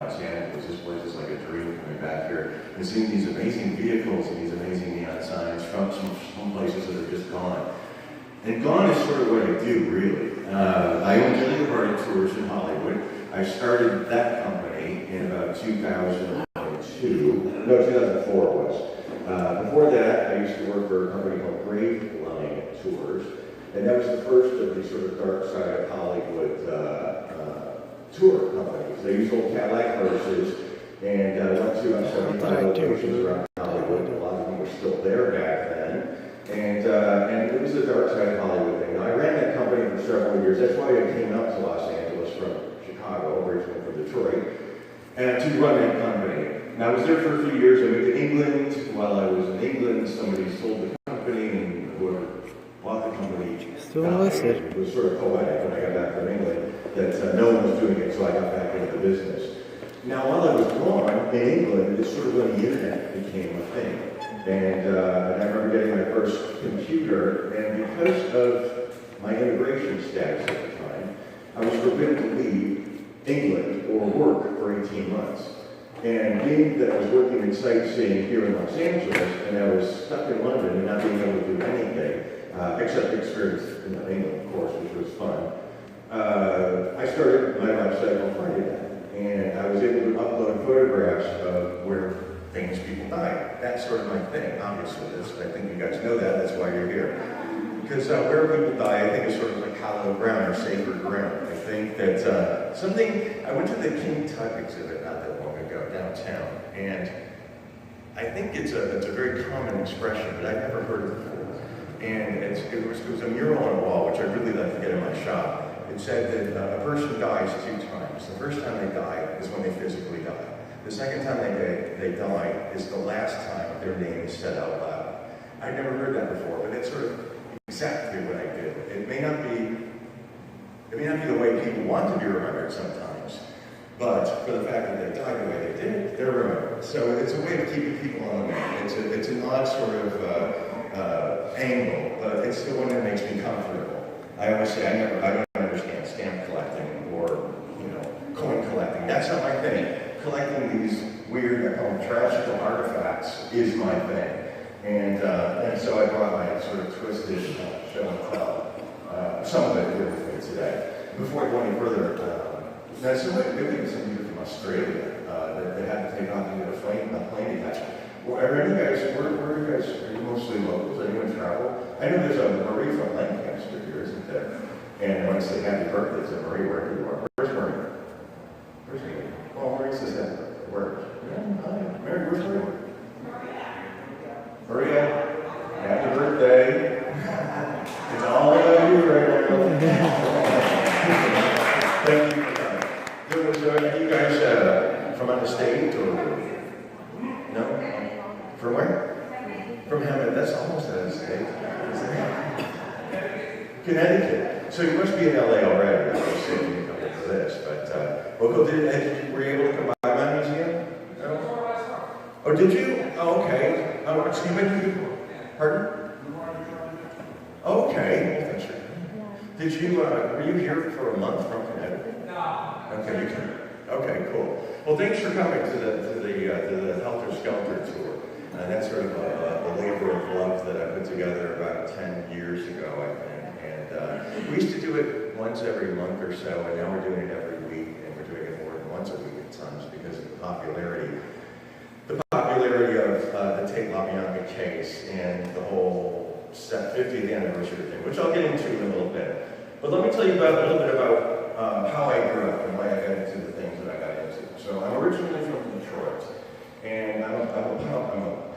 Los Angeles. This place is like a dream coming back here and seeing these amazing vehicles and these amazing neon signs from some places that are just gone. And gone is sort of what I do, really. I own Jillian Party Tours in Hollywood. I started that company in about 2004 it was. Before that, I used to work for a company called Graveline Tours, and that was the first of the sort of dark side of Hollywood tour companies. They used old Cadillac hearses and went to about 75 locations around Hollywood. A lot of them were still there back then. And it was the dark side of Hollywood thing. Now, I ran that company for several years. That's why I came out to Los Angeles from Chicago, originally from Detroit, and to run that company. And I was there for a few years. I went to England. While I was in England, somebody sold the company, and whoever bought the company it was sort of poetic when I got back from England that no one was doing it, so I got back into the business. Now, while I was gone in England, it's sort of when the internet became a thing. And I remember getting my first computer, and because of my immigration status at the time, I was forbidden to leave England or work for 18 months. And being that I was working in sightseeing here in Los Angeles, and I was stuck in London and not being able to do anything, except experience in England, of course, which was fun, I started my website on Friday, and I was able to upload photographs of where famous people died. That's sort of my thing, obviously. I think you guys know that, that's why you're here. Because where people die, I think is sort of like hallowed ground or sacred ground. I think that I went to the King Tut exhibit not that long ago downtown, and I think it's a very common expression, but I've never heard it before. And it was a mural on a wall, which I really like to get in my shop. It said that a person dies 2 times. The first time they die is when they physically die. The second time they die is the last time their name is said out loud. I'd never heard that before, but it's sort of exactly what I do. It may not be the way people want to be remembered sometimes, but for the fact that they died the way they did, they're remembered. So it's a way of keeping people on the map. It's an odd sort of angle, but it's the one that makes me comfortable. I always say I don't understand stamp collecting or coin collecting. That's not my thing. Collecting these weird, I call them tragical artifacts is my thing. And so I brought my sort of twisted show and tell, some of it here with me today. Before I go any further, there's some people from Australia that had to take off and get a plane attachment. Where are you guys? Are you mostly locals? Anyone travel? I know there's a Marie from Lancaster here, isn't there? And I want to say happy birthday to Marie, wherever you are. Where's Marie? Where's Marie? Oh, Marie says happy birthday. Where? Yeah, hi. Mary, where's Marie? Maria, happy birthday. It's all about you right now. Thank you for coming. Are you guys from out of state or? No? From where? From Hammond. That's almost out of state. Connecticut. So you must be in LA already. I was saying you come for this, but were you able to come by my museum? No? Oh, did you? Oh, okay. Oh, so you went to pardon? Okay. Well, thanks for Did you? Were you here for a month from Connecticut? No. Okay, you can. Okay, cool. Well, thanks for coming to the Helter Skelter tour. That's sort of a labor of love that I put together about 10 years ago, I think. And we used to do it once every month or so, and now we're doing it every week, and we're doing it more than once a week at times because of the popularity. The popularity of the Tate LaBianca case and the whole 50th anniversary thing, which I'll get into in a little bit. But let me tell you a little bit about how I grew up and why I got into the things that I got into. So I'm originally from Detroit, and I'm a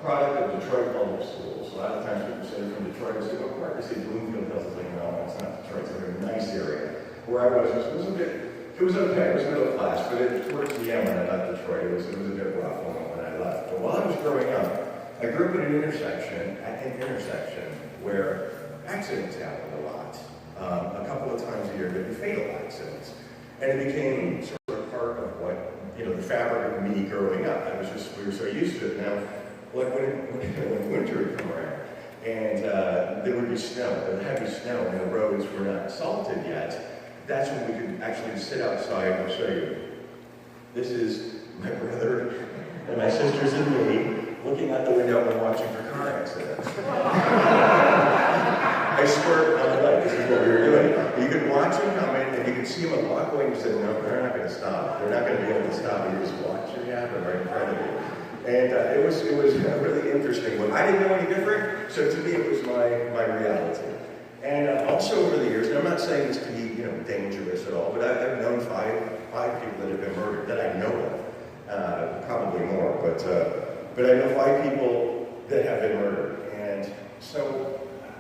product of Detroit public schools. A lot of times people say they're from Detroit. I say, what part? I say Bloomfield Hills. It's like, no, it's not Detroit. It's a very nice area. Where I was it was okay. It was middle class, but towards the end when I left Detroit, it was a bit rough when I left. But while I was growing up, I grew up at an intersection where accidents happened a lot. A couple of times a year, there'd be fatal accidents. And it became sort of part of what, the fabric of me growing up. We were so used to it. Now, like when winter would come around, and there would be snow, the heavy snow, and the roads were not salted yet, that's when we could actually sit outside. I'll show you. This is my brother and my sisters and me looking out the window and watching for car accidents. I swear on my life, this is what we were doing. You could watch them coming, and you could see them a block away, and you said, no, they're not going to stop. They're not going to be able to stop. And you just watch it happen right in front of you. And it was a really interesting one. I didn't know any different, so to me it was my reality. And also over the years, and I'm not saying this to be dangerous at all, but I've known five people that have been murdered that I know of, probably more, but I know 5 people that have been murdered. And so,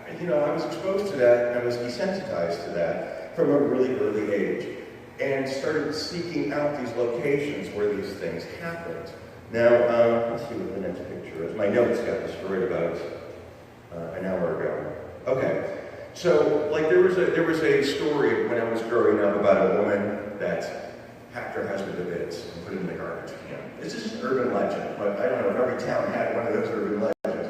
I was exposed to that, and I was desensitized to that from a really early age, and started seeking out these locations where these things happened. Now, let's see what the next picture is. My notes got destroyed about an hour ago. Okay, so there was a story when I was growing up about a woman that hacked her husband to bits and put him in the garbage can. It's just an urban legend, but I don't know if every town had one of those urban legends.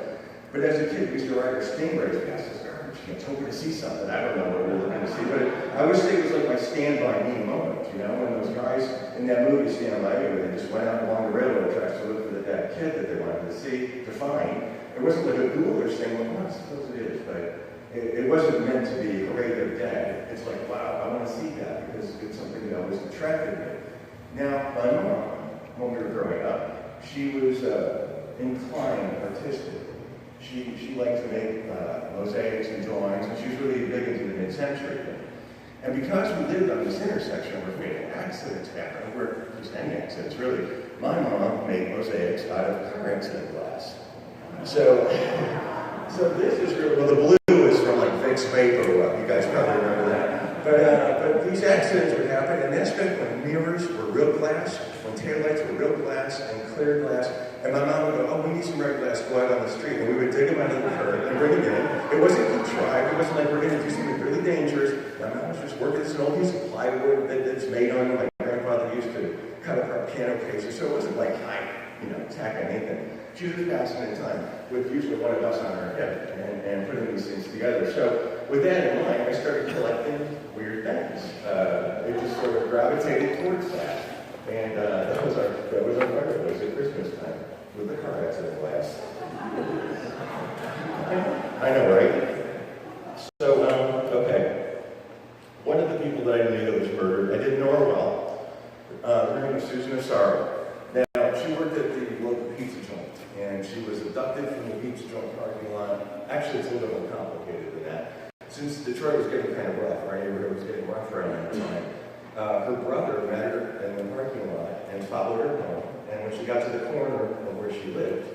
But as a kid, we used to ride our stingrays past this garbage can, hoping to see something. I don't know what we were looking to see, but I always say it was like my Stand By Me moment, when those guys in that movie Stand By Me, where they just went out along the railroad tracks to look for that kid that they wanted to see, to find. It wasn't like a ghoulish thing, well, I suppose it is, but it wasn't meant to be, okay, they're dead. It's like, wow, I want to see that because it's something that always attracted me. Now, my mom, when we were growing up, she was inclined artistically. She liked to make mosaics and drawings, and she was really big into the mid-century thing. And because we lived on this intersection where we had accidents happen, where just any accidents really, my mom made mosaics out of car accident glass. So this is really, well, the blue is from like Vic's Vaporwell. You guys probably remember that. But these accidents would happen, and that's back when mirrors were real glass, when taillights were real glass and clear glass. And my mom would go, oh, we need some red glass, go out on the street. And we would dig them out of the curb and bring them in. It wasn't contrived. It wasn't like we're going to do something really dangerous. My mom was just working this old piece of plywood that's made on, my grandfather used to cut apart piano cases. So it wasn't like high, tack on anything. She was just passing in time with usually one of us on her hip and putting these things together. So with that in mind, I started collecting weird things. It just sort of gravitated towards that. And that was our fireplace at Christmas time with the car accident glass. I know, right? So, okay. One of the people that I knew that was murdered, I didn't know her well. Her name was Susan Asaro. Now, she worked at the local pizza joint, and she was abducted from the pizza joint parking lot. Actually, it's a little more complicated than that. Since Detroit was getting kind of rough, our neighborhood was getting rough around that time. Her brother met her in the parking lot and followed her home. And when she got to the corner of where she lived,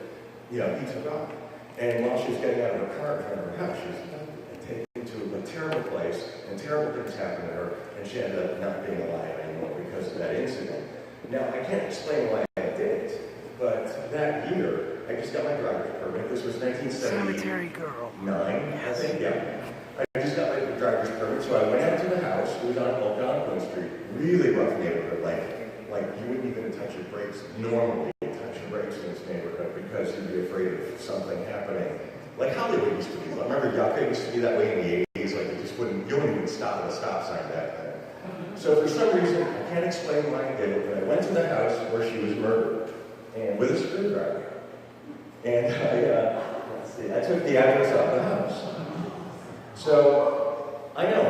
he took off. And while she was getting out of her car in front of her house, she was abducted and taken to a terrible place, and terrible things happened to her, and she ended up not being alive anymore because of that incident. Now, I can't explain why I did it, but that year, I just got my driver's permit. This was 1979. Cemetery girl. I think, yeah. I just got my driver's permit, so I went out to the house. It was on Algonquin Street, really rough neighborhood. Like you wouldn't even touch your brakes normally. Touch your brakes in this neighborhood because you'd be afraid of something happening. Like Hollywood used to be. I remember Yucca used to be that way in the 80s. Like you wouldn't even stop at a stop sign back then. So for some reason, I can't explain why I did it, but I went to the house where she was murdered, and with a screwdriver. And I took the address off the house. So, I know,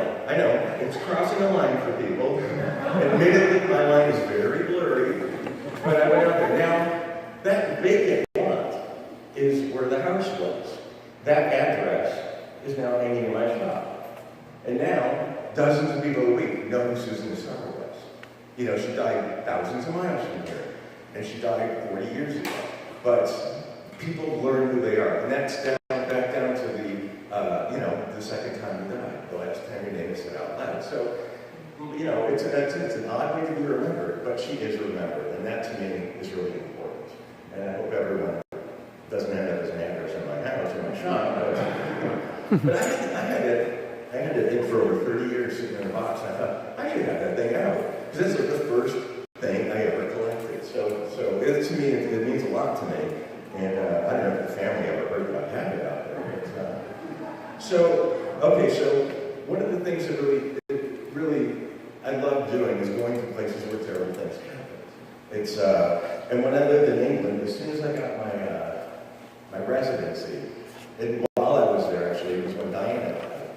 it's crossing a line for people. Admittedly, my line is very blurry, but I went out there. Now, that vacant lot is where the house was. That address is now hanging in my shop. And now, dozens of people a week know who Susan Asaro was. She died thousands of miles from here, and she died 40 years ago. But people learn who they are, and that's back down to the second time you died, the last time your name is said out loud. So, it's an odd way to be remembered, but she is remembered, and that to me is really important. And I hope everyone doesn't end up as an address in my house or my shop. But I had it in for over 30 years sitting in a box, and I thought, I should have that thing out. Because that's like the first thing I ever collected. So to me, it means a lot to me. And I don't know if the family ever heard about having it out there. So one of the things that really I love doing is going to places where terrible things happen. It's, and when I lived in England, as soon as I got my residency, and while I was there actually, it was when Diana died,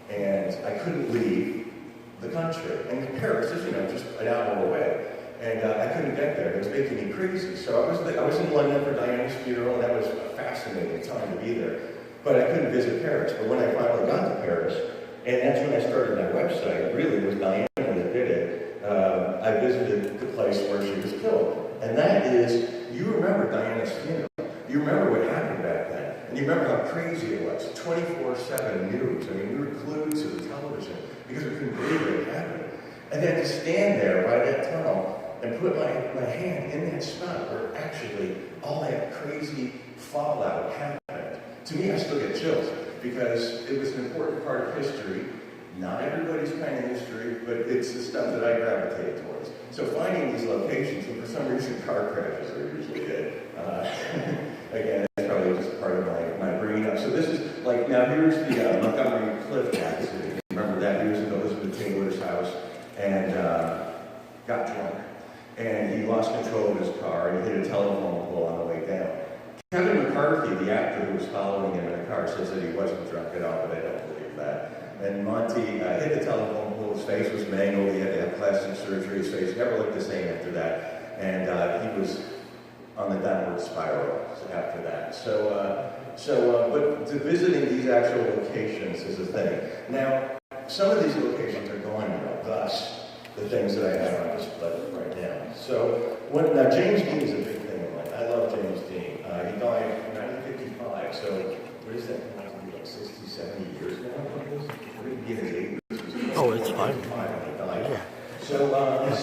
and I couldn't leave the country. And Paris is, just an hour away. And I couldn't get there. It was making me crazy. So I was in London for Diana's funeral, and that was a fascinating time to be there. But I couldn't visit Paris. But when I finally got to Paris, and that's when I started my website, it really was Diana that did it. I visited the place where she was killed. And that is, you remember Diana's funeral. You remember what happened back then. And you remember how crazy it was. 24/7 news. I mean, we were glued to the television because we couldn't believe what had happened. And then to stand there by that tunnel and put my hand in that spot where actually all that crazy fallout happened. To me, I still get chills because it was an important part of history. Not everybody's kind of history, but it's the stuff that I gravitate towards. So finding these locations, and for some reason car crashes are usually good. Again, that's probably just part of my bringing up. So this is like, now here's the Montgomery Clift accident. Remember that? He was in Elizabeth Taylor's house and got drunk. And he lost control of his car and he hit a telephone pole on the way down. Kevin McCarthy, the actor who was following him in the car, says that he wasn't drunk at all, but I don't believe that. And Monty hit the telephone pole, his face was mangled, he had to have plastic surgery, his face never looked the same after that. And he was on the downward spiral after that. But visiting these actual locations is a thing. Now, some of these locations are gone now, thus the things that I have on display right now. So, now James Dean is a big thing in life. I love James Dean. He died in 1955, so what is that? Like 60, 70 years now? Maybe in his 80s. Oh, it's fine. Yeah. So,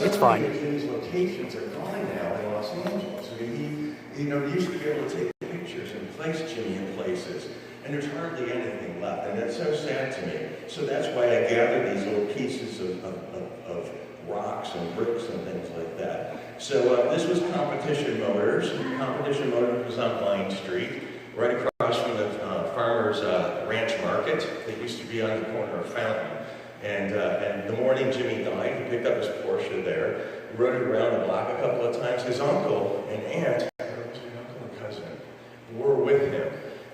it's fine. Jimmy's locations are gone now in Los Angeles. So he used to be able to take pictures and place Jimmy in places, and there's hardly anything left, and it's so sad to me. So that's why I gather these little pieces of rocks and bricks and things like that. So this was Competition Motors. Competition Motors was on Vine Street, right across from the Farmers Ranch Market. It used to be on the corner of Fountain. And the morning Jimmy died, he picked up his Porsche there, rode it around the block a couple of times. His uncle and aunt, uncle and cousin, were with him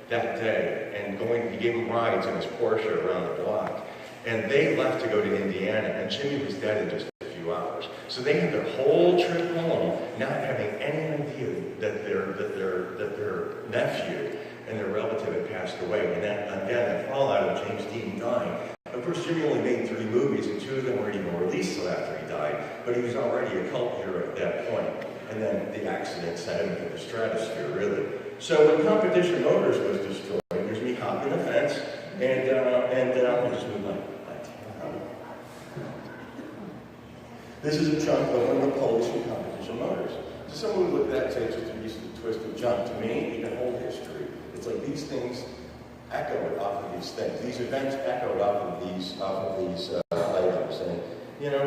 that day, and he gave him rides in his Porsche around the block. And they left to go to Indiana, and Jimmy was dead in just a few hours. So they had their whole trip home, not having any idea that their nephew and their relative had passed away. And that fallout of James Dean dying. Of course, Jimmy only made 3 movies, and 2 of them weren't even released till after he died. But he was already a cult hero at that point. And then the accident sent him into the stratosphere, really. So when Competition Motors was destroyed, there's me hopping the fence, and I'll just move my camera. This is a chunk of one of the poles from Competition Motors. So someone would look at that and say it's just a recent twisted junk. To me, the whole history. It's like these things echoed off of these things. These events echoed off of these items. And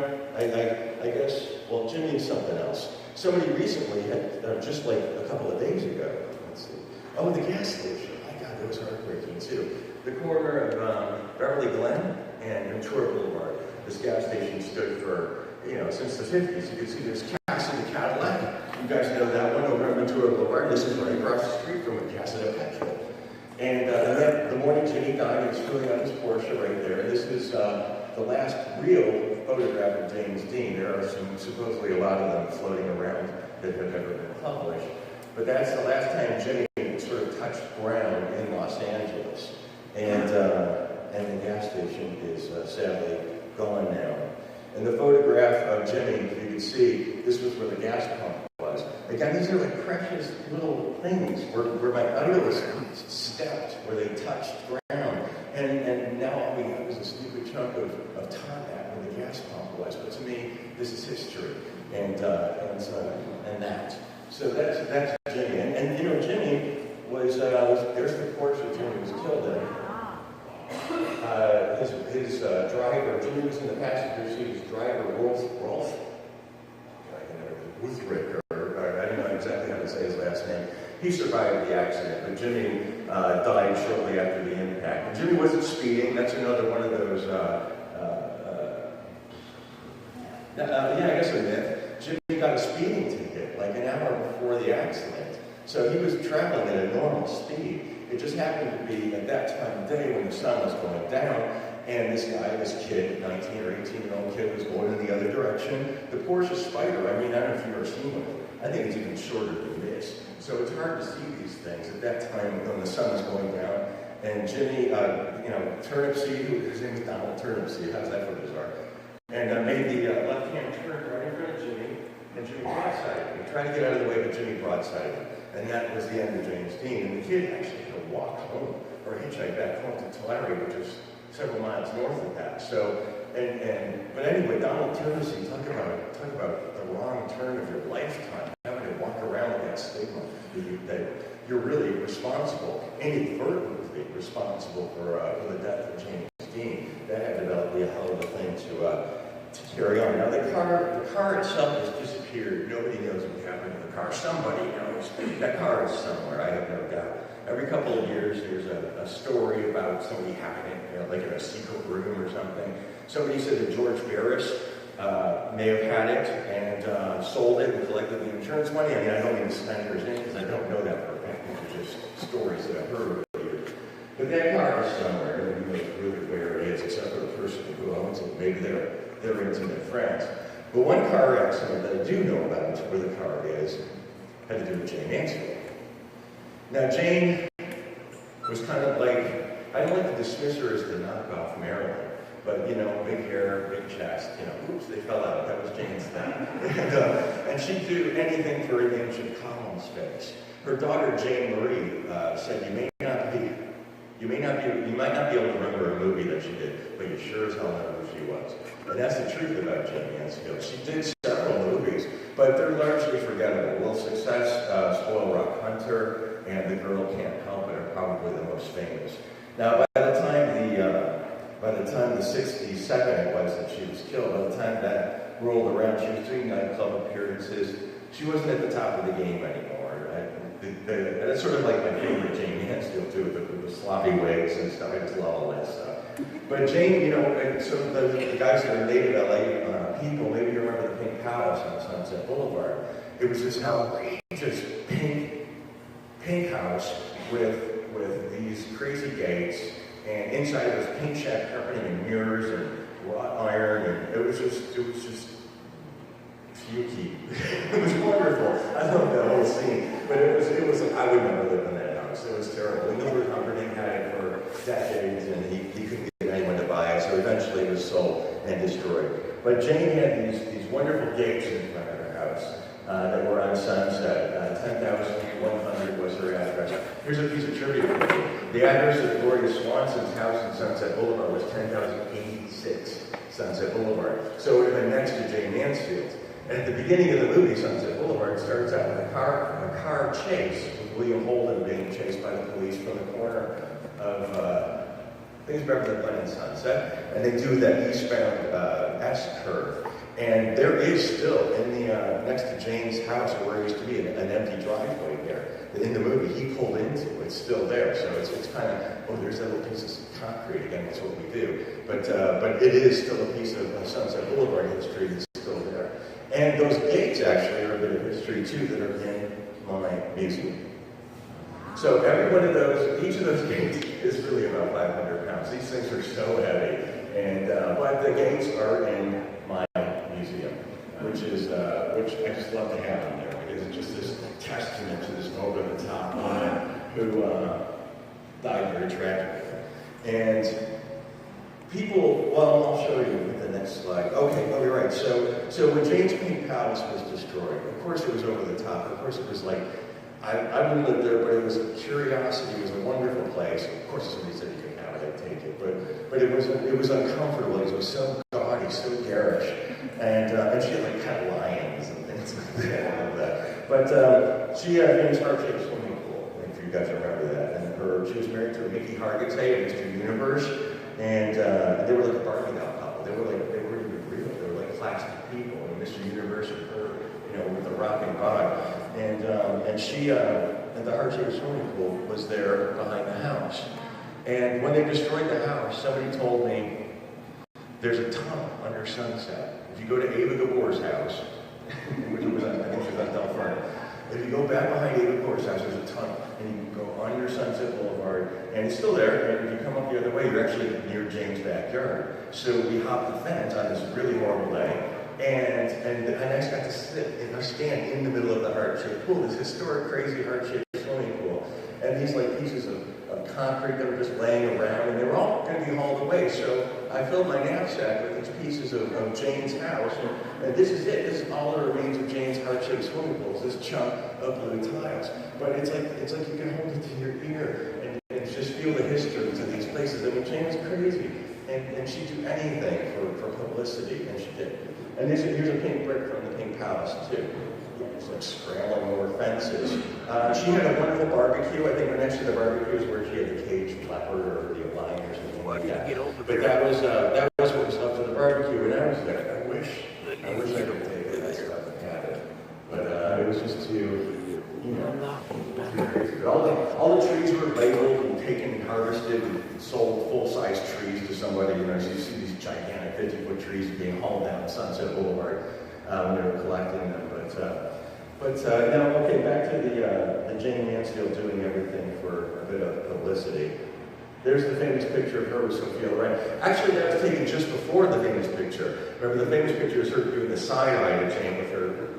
I guess, well, Jimmy is something else. Somebody recently had, just like a couple of days ago, let's see. Oh, the gas station. My God, that was heartbreaking too. The corner of Beverly Glen and Ventura Boulevard. This gas station stood for, since the 50s. You can see there's Casa de Cadillac. You guys know that one over on Ventura Boulevard. This is right across the street from a Casa de Petrol. And then the morning Jimmy died, he was filling up his Porsche right there. And this is the last real photograph of James Dean. There are supposedly a lot of them floating around that have never been published. But that's the last time Jimmy sort of touched ground in Los Angeles. And the gas station is sadly gone now. And the photograph of Jimmy, you can see, this was where the gas pump was. Again, these are like precious little things where my idolists stepped, where they touched ground. And now all we have is a stupid chunk of tarmac where the gas pump was. But to me, this is history. And that. So that's Jimmy. And Jimmy was there's the Porsche Jimmy was killed in. His driver, Jimmy was in the passenger seat. His driver, Rolf, Wuthrick, or I don't know exactly how to say his last name. He survived the accident, but Jimmy died shortly after the impact. And Jimmy wasn't speeding. That's another one of those. I guess a myth. Jimmy got a speeding ticket like an hour before the accident. So he was traveling at a normal speed. It just happened to be at that time of day when the sun was going down, and this guy, this kid, 19 or 18-year-old kid, was going in the other direction. The Porsche Spider, I mean, I don't know if you've ever seen one. I think it's even shorter than this. So it's hard to see these things at that time when the sun was going down. And Jimmy, Turnipseed, his name is Donald Turnipseed, how's that for bizarre? And made the left-hand turn right in front of Jimmy, and Jimmy broadsided him. He tried to get out of the way, but Jimmy broadsided him. And that was the end of James Dean. And the kid actually had to walk home, or hitchhike back home to Tulare, which is several miles north of that. So, but anyway, Donald Turnipseed, talk about the wrong turn of your lifetime, having to walk around with that stigma that you're really responsible, inadvertently responsible for the death of James Dean. That had to be a hell of a thing to carry on. Now the car itself has disappeared. Nobody knows what happened to the car. Somebody knows. That car is somewhere, I have no doubt. Every couple of years there's a story about somebody having it, like in a secret room or something. Somebody said that George Barris may have had it and sold it and collected the insurance money. I mean, I don't even spend his name because I don't know that for a fact. These are just stories that I've heard over the years. But that car is somewhere. Nobody knows really where it is except for the person who owns it. Maybe they're intimate friends. But one car accident that I do know about where the car is had to do with Jane Mansfield. Now, Jane was kind of like, I don't like to dismiss her as the knockoff Marilyn, but, you know, big hair, big chest, you know, oops, they fell out. That was Jane's thing. And she'd do anything for an inch of column space. Her daughter, Jane Marie, said, you might not be able to remember a movie that she did, but you sure as hell know who she was. And that's the truth about Jane Mansfield. She did several movies, but they're largely forgettable. Will Success, Spoil Rock Hunter, and The Girl Can't Help It are probably the most famous. Now, by the time the 62nd it was that she was killed, by the time that rolled around, she was doing nightclub appearances. She wasn't at the top of the game anymore. That's sort of like my favorite Jane Mansfield too, with the sloppy wigs and stuff. I just love all that stuff. But Jane, you know, and so the guys that are native LA people, maybe you remember the Pink Palace on Sunset Boulevard. It was this outrageous pink house with these crazy gates, and inside it was pink shag carpeting and mirrors and wrought iron, and it was just fuky. It was wonderful. I love that whole scene. But it was I would never live in that house. It was terrible. Mildred Humperdinck had it for decades, and he couldn't get anyone to buy it, so eventually it was sold and destroyed. But Jane had these wonderful gates in front of her house that were on Sunset. 10,100 was her address. Here's a piece of trivia for you. The address of Gloria Swanson's house in Sunset Boulevard was 10,086 Sunset Boulevard. So it would have been next to Jane Mansfield's. And at the beginning of the movie, Sunset Boulevard starts out with a car chase with William Holden being chased by the police from the corner of I think it's Beverly Glen and Sunset, and they do that eastbound S curve. And there is still in the next to Jane's house, where it used to be an empty driveway there. In the movie, he pulled into. It's still there, so it's kind of, oh, there's that little piece of concrete again. That's what we do. But it is still a piece of Sunset Boulevard history that's still there. And those gates actually are a bit of history too that are in my museum. So every one of those, each of those gates is really about 500 pounds. These things are so heavy, and but the gates are in my museum, which I just love to have them there because it's just this testament to this over-the-top woman who died very tragically. And people, well, I'll show you with the next slide. Okay, oh, you're right. So when Jane's Pink Palace was destroyed, of course it was over the top. Of course it was like, I wouldn't live there, but it was a curiosity. It was a wonderful place. Of course, somebody said you could have it, I'd take it. But it was uncomfortable. It was so gaudy, so garish, and she had like pet lions and things like that. And all that. But she had a famous heart-shaped swimming pool. If you guys remember that. And she was married to a Mickey Hargitay of Mr. Universe, and they were like a Barbie doll couple. They were even real. They were like plastic people. And Mr. Universe and her, you know, with the rocking body. And she, and the heart-shaped swimming pool was there behind the house. And when they destroyed the house, somebody told me there's a tunnel under Sunset. If you go to Ava Gabor's house, which was, I think she was on Delphine. If you go back behind David Moore's house, there's a tunnel, and you can go under Sunset Boulevard, and it's still there, and if you come up the other way, you're actually near Jane's backyard. So we hopped the fence on this really horrible day, and I just got to stand in the middle of the heart-shaped pool, this historic, crazy heart-shaped swimming pool, and these like pieces of concrete that were just laying around, and they were all going to be hauled away. So I filled my knapsack with these pieces of Jane's house, and this is it. This is all the remains of Jane's heart-shaped swimming pool. This chunk of blue tiles. But it's like you can hold it to your ear and just feel the history to these places. I mean, Jane was crazy, and she'd do anything for publicity, and she did. And here's a pink brick from the Pink Palace too. It's like scrambling over fences. She had a wonderful barbecue. I think next to the barbecue is where she had the caged leopard or the lion or something like that. But that was what was left of the barbecue, and I was like, I wish I could take it. That stuff and have it. But it was just too, crazy. All the trees were labeled and taken and harvested and sold full-size trees to somebody. You see these gigantic 50-foot trees being hauled down Sunset Boulevard when they were collecting them. But now, okay, back to the Jane Mansfield doing everything for a bit of publicity. There's the famous picture of her with Sophia Loren. Actually, that was taken just before the famous picture. Remember, the famous picture is her doing the side-eye to Jane with her,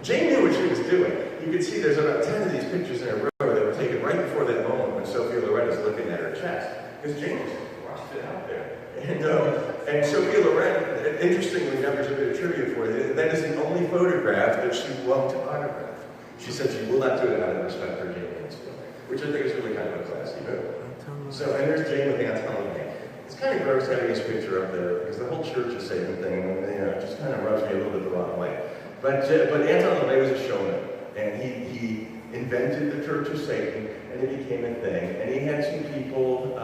Jane knew what she was doing. You can see there's about 10 of these pictures in a row that were taken right before that moment when Sophia Loren is looking at her chest. Because Jane just crossed it out there. And Sophia Loren, interestingly enough, there's a bit of trivia for you. That is the only photograph that she won't autograph. She said she will not do it out of respect for Jane Mansfield, which I think is really kind of a classy move. So, and there's Jane with Anton LaVey. It's kind of gross having his picture up there because the whole church is Satan thing, it just kind of rubs me a little bit the wrong way. But Anton LaVey was a showman, and he invented the Church of Satan, and it became a thing. And he had some people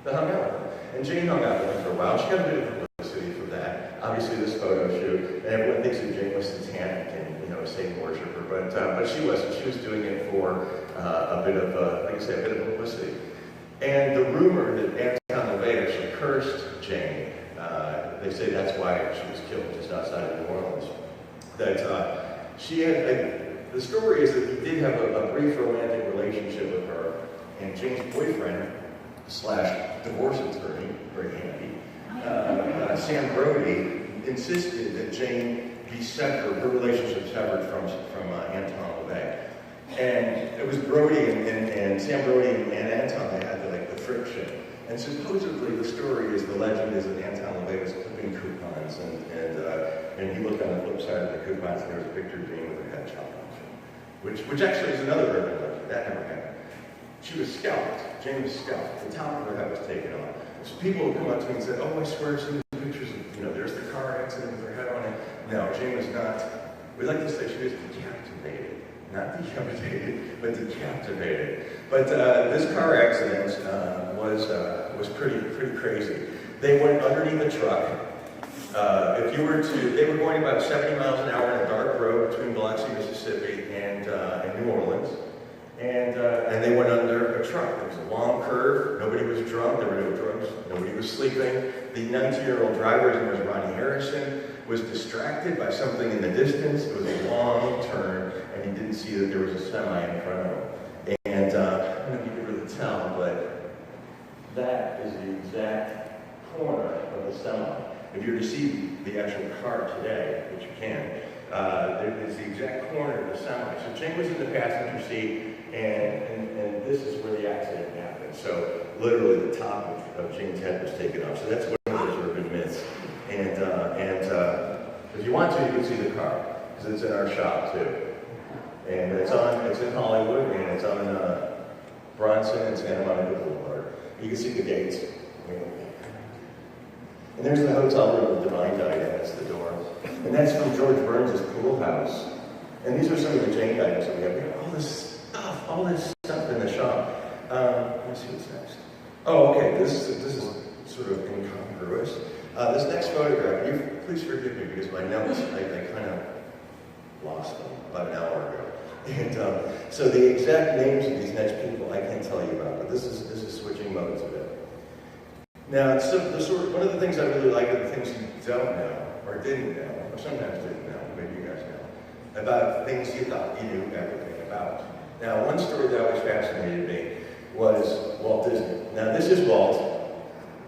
that hung out with him. And Jane hung out with him for a while. She got a bit of publicity for that. Obviously, this photo shoot, and everyone thinks that Jane was satanic and a Satan worshiper, but she wasn't. She was doing it for a bit of, like I say, a bit of publicity. And the rumor that Anton LaVey actually cursed Jane. They say that's why she was killed just outside of New Orleans. That she had, the story is that he did have a brief romantic relationship with her, and Jane's boyfriend / divorce attorney, very handy, Sam Brody, insisted that Jane be severed, her relationship severed from Anton LaVey. And it was Brody and Sam Brody and Anton, they had the friction. And supposedly the story is, the legend is that Anton LaVey was clipping coupons, and he looked on the flip side of the coupons and there was a picture of Jane with her head chopped off, which actually is another urban legend. That never happened. She was scalped. Jane was scalped. The top of her head was taken off. So people would come up to me and say, oh, I swear I've seen the pictures of, there's the car accident with her head on it. No, Jane was not. We like to say she was decapitated. Not decapitated, but decapitated. But this car accident was pretty crazy. They went underneath a truck. They were going about 70 miles an hour in a dark road between Biloxi, Mississippi, and New Orleans. And they went under a truck. There was a long curve. Nobody was drunk. There were no drugs. Nobody was sleeping. The 19-year-old driver, his name was Ronnie Harrison, was distracted by something in the distance. It was a long turn, and he didn't see that there was a semi in front of him. And I don't know if you can really tell, but that is the exact corner of the semi. If you were to see the actual car today, which you can, it's the exact corner of the semi. So Jane was in the passenger seat, and this is where the accident happened. So literally the top of Jane's head was taken off. So that's one of those urban myths. And if you want to, you can see the car, because it's in our shop too. And it's in Hollywood, and it's on Bronson and Santa Monica Boulevard. You can see the gates. And there's the hotel room the Divine died in. That's the door. And that's from George Burns' pool house. And these are some of the Jane items that we have. We have all this stuff in the shop. Let me see what's next. Oh, okay. This is sort of incongruous. This next photograph, please forgive me because my notes, I kind of lost them about an hour ago. And so the exact names of these next people I can't tell you about, but this is switching modes a bit. Now, one of the things I really like are the things you don't know or didn't know. or sometimes didn't know, maybe you guys know, about things you thought you knew everything about. Now, one story that always fascinated me was Walt Disney. Now, this is Walt.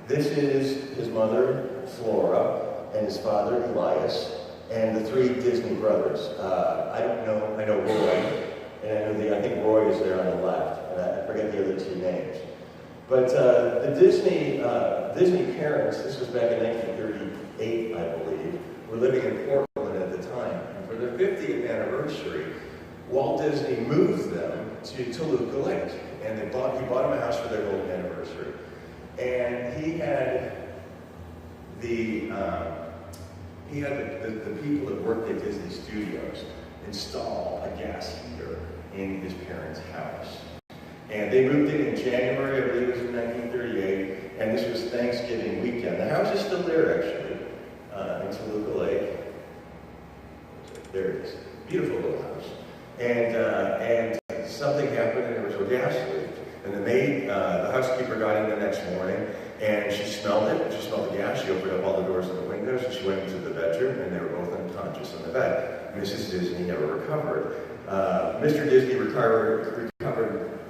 This is his mother, Flora, and his father, Elias, and the three Disney brothers. I know Roy, and I think Roy is there on the left, and I forget the other two names. But the Disney parents, this was back in 1938, I believe, were living in Portland at the time. And for their 50th anniversary, Walt Disney moved them to Toluca Lake, and he bought them a house for their golden anniversary. And he had the people that worked at Disney Studios install a gas heater in his parents' house. And they moved in January, I believe it was in 1938, and this was Thanksgiving weekend. The house is still there, actually, in Toluca Lake. There it is. Beautiful little house. And something happened, and there was a gas leak. And the housekeeper got in the next morning, and she smelled it. She smelled the gas. She opened up all the doors and the windows, and she went into the bedroom, and they were both unconscious in the bed. Mrs. Disney never recovered. Mr. Disney recovered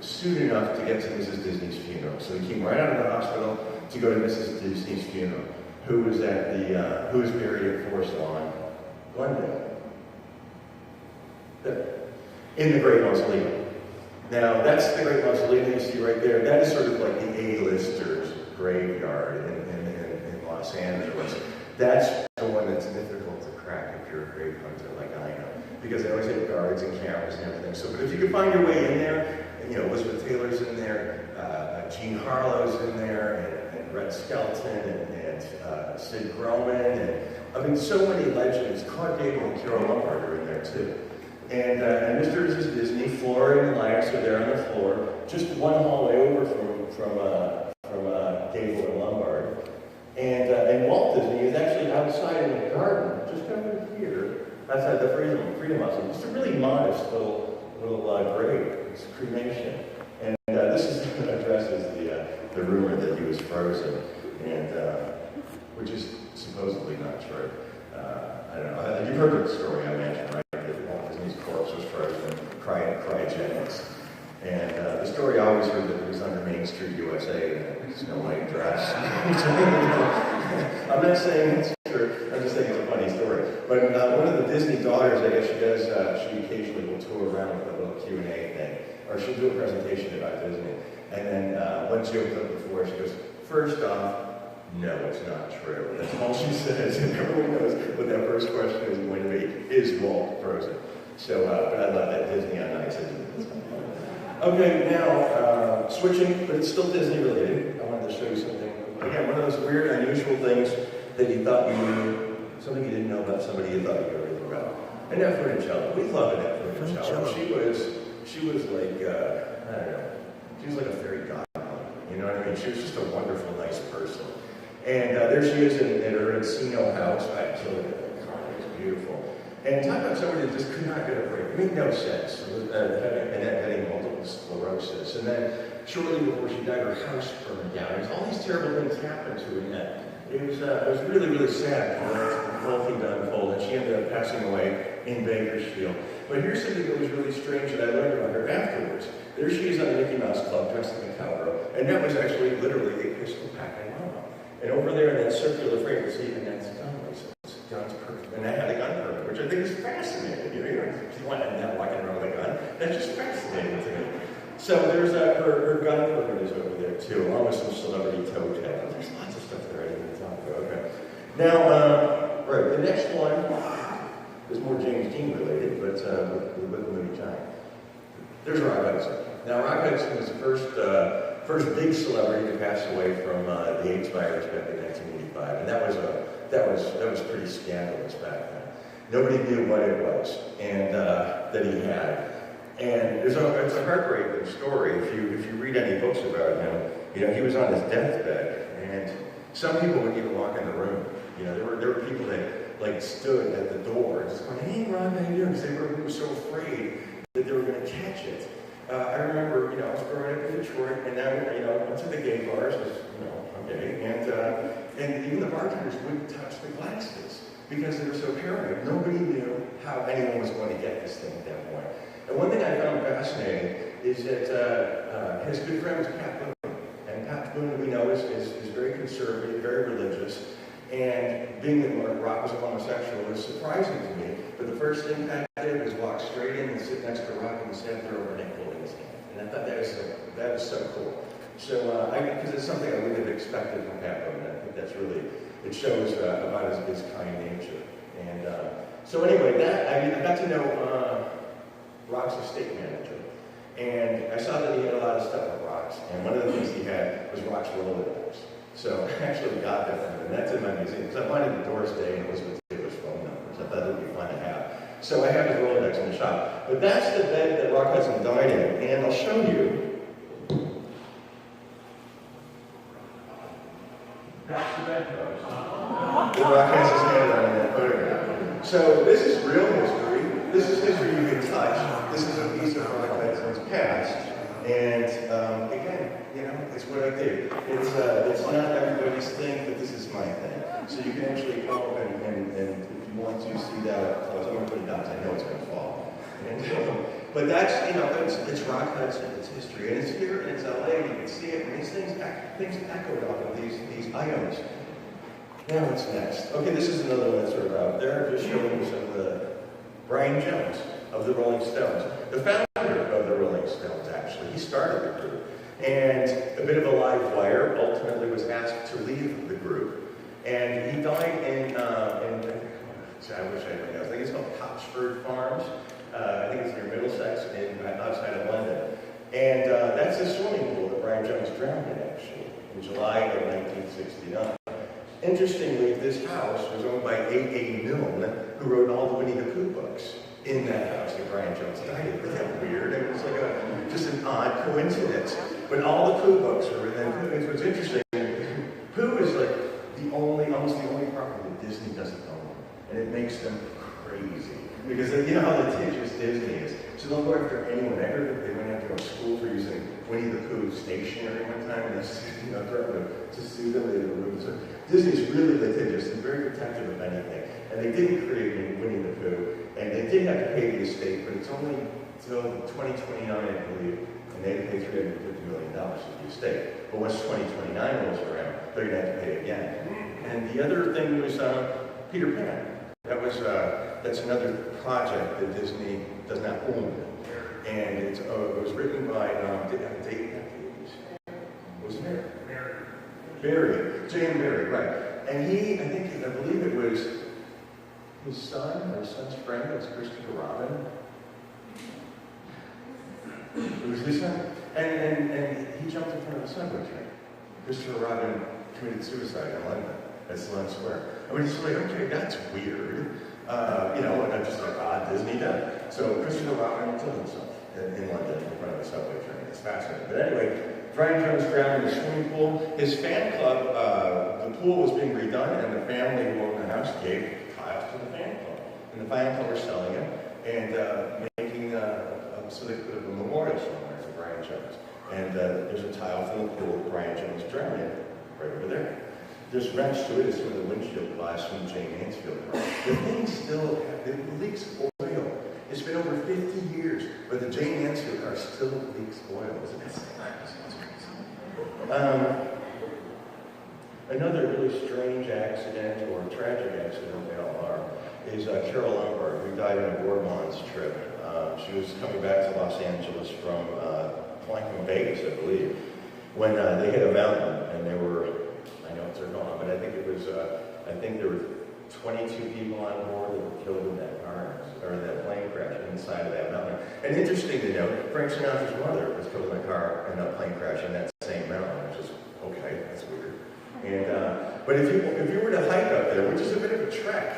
soon enough to get to Mrs. Disney's funeral. So he came right out of the hospital to go to Mrs. Disney's funeral, who was buried at Forest Lawn, Glendale. There. In the Great Mausoleum. Now, that's the Great Mausoleum you see right there. That is sort of like the A-listers graveyard in Los Angeles. That's the one that's difficult to crack if you're a grave hunter like I am, because they always have guards and cameras and everything. So, but if you can find your way in there, and, Elizabeth Taylor's in there, Jean Harlow's in there, and Red Skelton, and Sid Grumman, and I mean, so many legends. Clark Gable and Carole Lombard are in there too. And Mr. and Mrs. Disney, Flora and Elias are there on the floor, just one hallway over from Gable and Lombard. And Walt Disney is actually outside in the garden, just over here, outside the Freedom Mausoleum. Just a really modest little grave. It's a cremation. And this addresses the rumor that he was frozen, and which is supposedly not true. I don't know. You've heard the story, I imagine, right? Corpse was frozen, cryogenics. And the story I always heard that it was under Main Street, USA, in a Snow White dress. I'm not saying it's true, I'm just saying it's a funny story. But one of the Disney daughters, I guess she does, she occasionally will tour around with a little Q&A thing, or she'll do a presentation about Disney. And then once she opens up the floor, she goes, first off, no, it's not true. That's all she says, and everyone knows what that first question is going to be. Is Walt frozen? So, but I love that Disney on Ice, isn't it? Okay, now, switching, but it's still Disney related. I wanted to show you something. Again, one of those weird, unusual things that you thought you knew, something you didn't know about somebody you thought you knew everything about. Annette Funicello. We love Annette Funicello. She was like, I don't know, she was like a fairy godmother. You know what I mean? She was just a wonderful, nice person. And there she is in her Encino house. I killed it. It's beautiful. And talk about somebody that just could not get a break. It made no sense. Annette having multiple sclerosis. And then shortly before she died, her house burned down. All these terrible things happened to Annette. It was really, really sad for the whole thing to unfold. And she ended up passing away in Bakersfield. But here's something that was really strange that I learned about her afterwards. There she is on the Mickey Mouse Club dressed like a cowgirl. And that was actually literally a pistol packing mama. And over there in that circular frame, you see Annette's gun license. Guns permit. And I had a gun permit, which I think is fascinating. You want Annette walking around with a gun? That's just fascinating to me. So there's her gun permit is over there too, along with some celebrity toe tag. There's lots of stuff there I didn't talk about. Okay. Now, right, the next one is more James Dean related, but with the movie Time. There's Rock Hudson. Now, Rock Hudson was the first big celebrity to pass away from the AIDS virus back in 1985, and that was pretty scandalous back then. Nobody knew what it was, and that he had. And it's a heartbreaking story. If you read any books about him, he was on his deathbed, and some people wouldn't even walk in the room. There were people that stood at the door and just going, "Hey, Ron, how you doing?" Because they were so afraid that they were going to catch it. I remember, I was growing up in Detroit, and now, I went to the gay bars, because, I'm gay, and even the bartenders wouldn't touch the glasses. because they were so paranoid. Nobody knew how anyone was going to get this thing at that point. And one thing I found fascinating is that his good friend was Pat Boone. And Pat Boone, we know, is very conservative, very religious. And being that Rock was a homosexual was surprising to me. But the first thing Pat did was walk straight in and sit next to Rock and stand there overnight holding his hand. And I thought that was so cool. So, because it's something I wouldn't have expected from Pat Boone. I think that's really, it shows about his kind nature. And so anyway, I got to know Rock's estate manager. And I saw that he had a lot of stuff with Rock's. And one of the things he had was Rock's Rolodex. So I actually got that from him, and that's in my museum, because I wanted Doris Day and Elizabeth Taylor's phone numbers. I thought it would be fun to have. So I have his Rolodex in the shop. But that's the bed that Rock Hudson died in, and I'll show you. That's the bed, folks. Rock has his hand on in that photograph. So this is real history. This is history you can touch. This is a piece of Rock Hudson's past. And again, you know, it's what I do. It's not everybody's thing, but this is my thing. So you can actually go and if you want to see that up close, I'm going to put it down because I know it's going to fall. And, but that's, you know, it's Rock Hudson, it's history, and it's here, and it's LA, and you can see it, and these things echoed off of these items. Now what's next? Okay, this is another one that's sort of out there, just showing you some of the Brian Jones of the Rolling Stones. The founder of the Rolling Stones, actually. He started the group. And a bit of a live wire, ultimately was asked to leave the group. And he died in I wish I knew. I think it's called Cotsford Farms. I think it's near Middlesex, outside of London. And that's the swimming pool that Brian Jones drowned in, actually, in July of 1969. Interestingly, this house was owned by A.A. Milne, who wrote all the Winnie the Pooh books in that house that Brian Jones died in. Isn't that weird? I mean, it's like just an odd coincidence. But all the Pooh books were in that. It's what's interesting. Pooh is like almost the only property that Disney doesn't own. And it makes them crazy. Because you know how litigious Disney is. So they'll go after anyone. I heard that they went after a school for using Winnie the Pooh stationery one time, and that's, you know, threatened to sue them. So Disney's really litigious and very protective of anything. And they didn't create Winnie the Pooh, and they did have to pay the estate, but it's only until 2029, I believe, and they had to pay $350 million to the estate. But once 2029 rolls around, they're going to have to pay again. And the other thing was Peter Pan. That's another project that Disney does not own. And it was written by, what was it? Barry. J.M. Barry, right. And I believe it was his son or his son's friend, was Christopher Robin. It was his son. And he jumped in front of a subway train. Christopher Robin committed suicide in London at Sloane Square. I mean, it's like, okay, that's weird. You know, and I'm just like, Disney done. So Christopher Robin killed himself in London in front of a subway train. It's fascinating. But anyway, Brian Jones drowned in the swimming pool. His fan club, the pool was being redone, and the family who owned the house gave tiles to the fan club. And the fan club were selling them and making so they put a memorial somewhere for Brian Jones. And there's a tile from the pool that Brian Jones drowned in, right over there. There's wrench to it. It's some of the windshield glass from Jane Mansfield. The thing still it leaks oil. It's been over 50 years, but the Jane Mansfield car still leaks oil. Isn't that another really strange accident, or tragic accident, they all are, is Carol Lombard, who died on a Bourbons trip. She was coming back to Los Angeles from flying from Vegas, I believe, when they hit a mountain, and there were, I know it's gone, but I think it was, I think there were 22 people on board that were killed in that car, or in that plane crash inside of that mountain. And interesting to note, Frank Sinatra's mother was killed in a car in a plane crash in that same mountain, which is, okay, that's weird. And, but if you were to hike up there, which is a bit of a trek,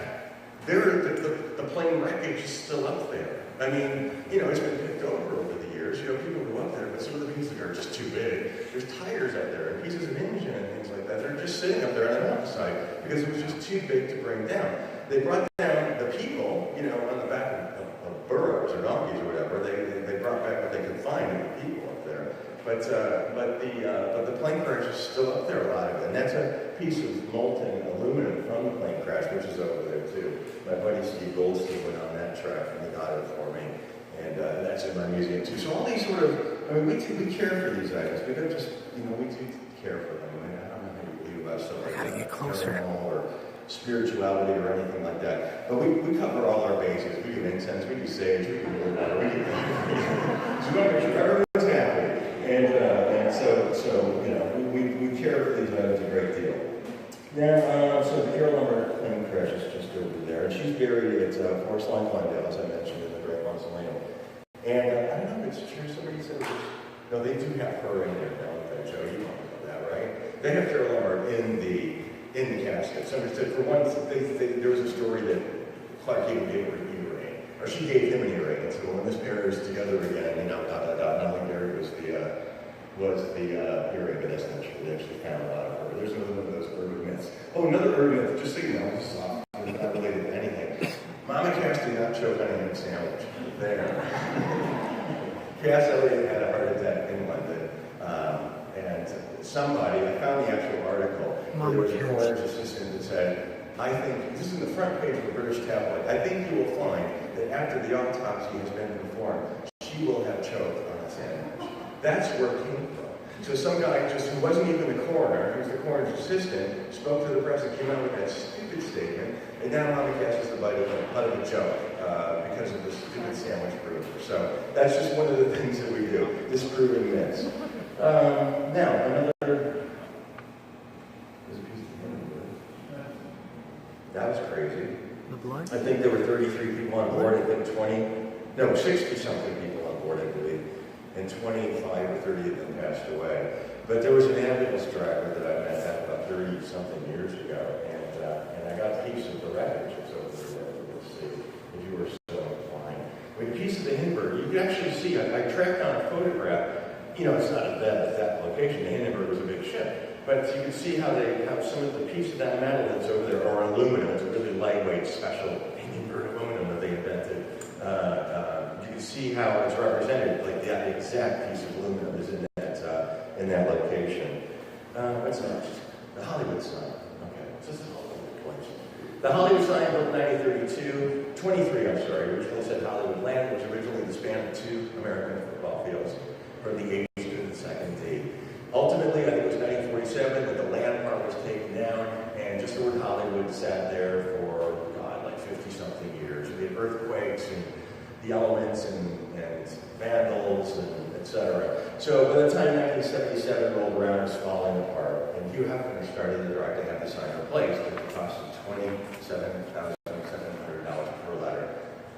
the plane wreckage is still up there. I mean, you know, it's been picked over the years. You know, people go up there, but some of the pieces are just too big. There's tires out there, and pieces of engine and things like that. They're just sitting up there on the mountainside because it was just too big to bring down. They brought down the people, you know, on the back of burros or donkeys or whatever. They brought back what they could find. people up there. But the plane crash is still up there, a lot of it. And that's a piece of molten aluminum from the plane crash, which is over there too. My buddy Steve Goldstein went on that truck and he got it for me. And that's in my museum too. So all these sort of, I mean, we care for these items. We don't just, we do care for them. I mean, I don't know how you believe about stuff like that. Gotta get closer. Or spirituality or anything like that. But we cover all our bases. We do incense, we do sage, we do water, we do so we want to make sure everyone's happy. And so we care for these items a great deal. Now, so the Carol Lumber plane crash is just over there. And she's buried at Forest Lawn, Glendale, as I mentioned, in the Great Mausoleum. And I don't know if it's true, somebody said no, they do have her in there, don't they, Joe? You know that, right? They have Carol Lumber in the casket. Somebody said, for one, there was a story that Clark Gable gave her an earring, or she gave him an earring, and so when this pair is together again, Nellie Mary was the earring, but that's not true. They actually found a lot of her. There's another one of those urban myths. Oh, another urban myth, just so you know, this is off, not related to anything. Mama Cass did not choke on an egg sandwich. There. Cass Elliot had a heart attack in London, and somebody, I found the actual article, there was a coroner's assistant that said, I think, this is in the front page of a British tabloid, I think you will find that after the autopsy has been performed, she will have choked on a sandwich. That's where it came from. So some guy just, who wasn't even the coroner, he was the coroner's assistant, spoke to the press and came out with that stupid statement, and now Mama Cass is the butt of a joke because of the stupid sandwich prover. So that's just one of the things that we do, disproving myths. Now, another, that was crazy. The blood? I think there were 33 people on board, I think 60-something people on board, I believe, and 25 or 30 of them passed away. But there was an ambulance driver that I met about 30-something years ago, and I got a piece of the wreckage that's over there. Let's see, if you were so inclined. I mean, a piece of the Hindenburg, you can actually see, I tracked down a photograph. It's not at that location. The Hindenburg was a big ship. But you can see how they have some of the piece of that metal that's over there, or aluminum. It's a really lightweight, special Hindenburg aluminum that they invented. You can see how it's represented, like that exact piece of aluminum is in that location. What's next? The Hollywood sign. Okay, just a Hollywood place. The Hollywood sign built in 23, originally said Hollywood Land, which originally the span of 2 American football fields from the 80s to the second tee. Ultimately, I think it was 1947 that the land part was taken down, and just the word Hollywood sat there for, like 50-something years. We had earthquakes and the elements and vandals and etc. So by the time 1977 rolled around, it was falling apart. And Hugh Hefner started the direct to have the sign replaced at the cost of $27,700 per letter.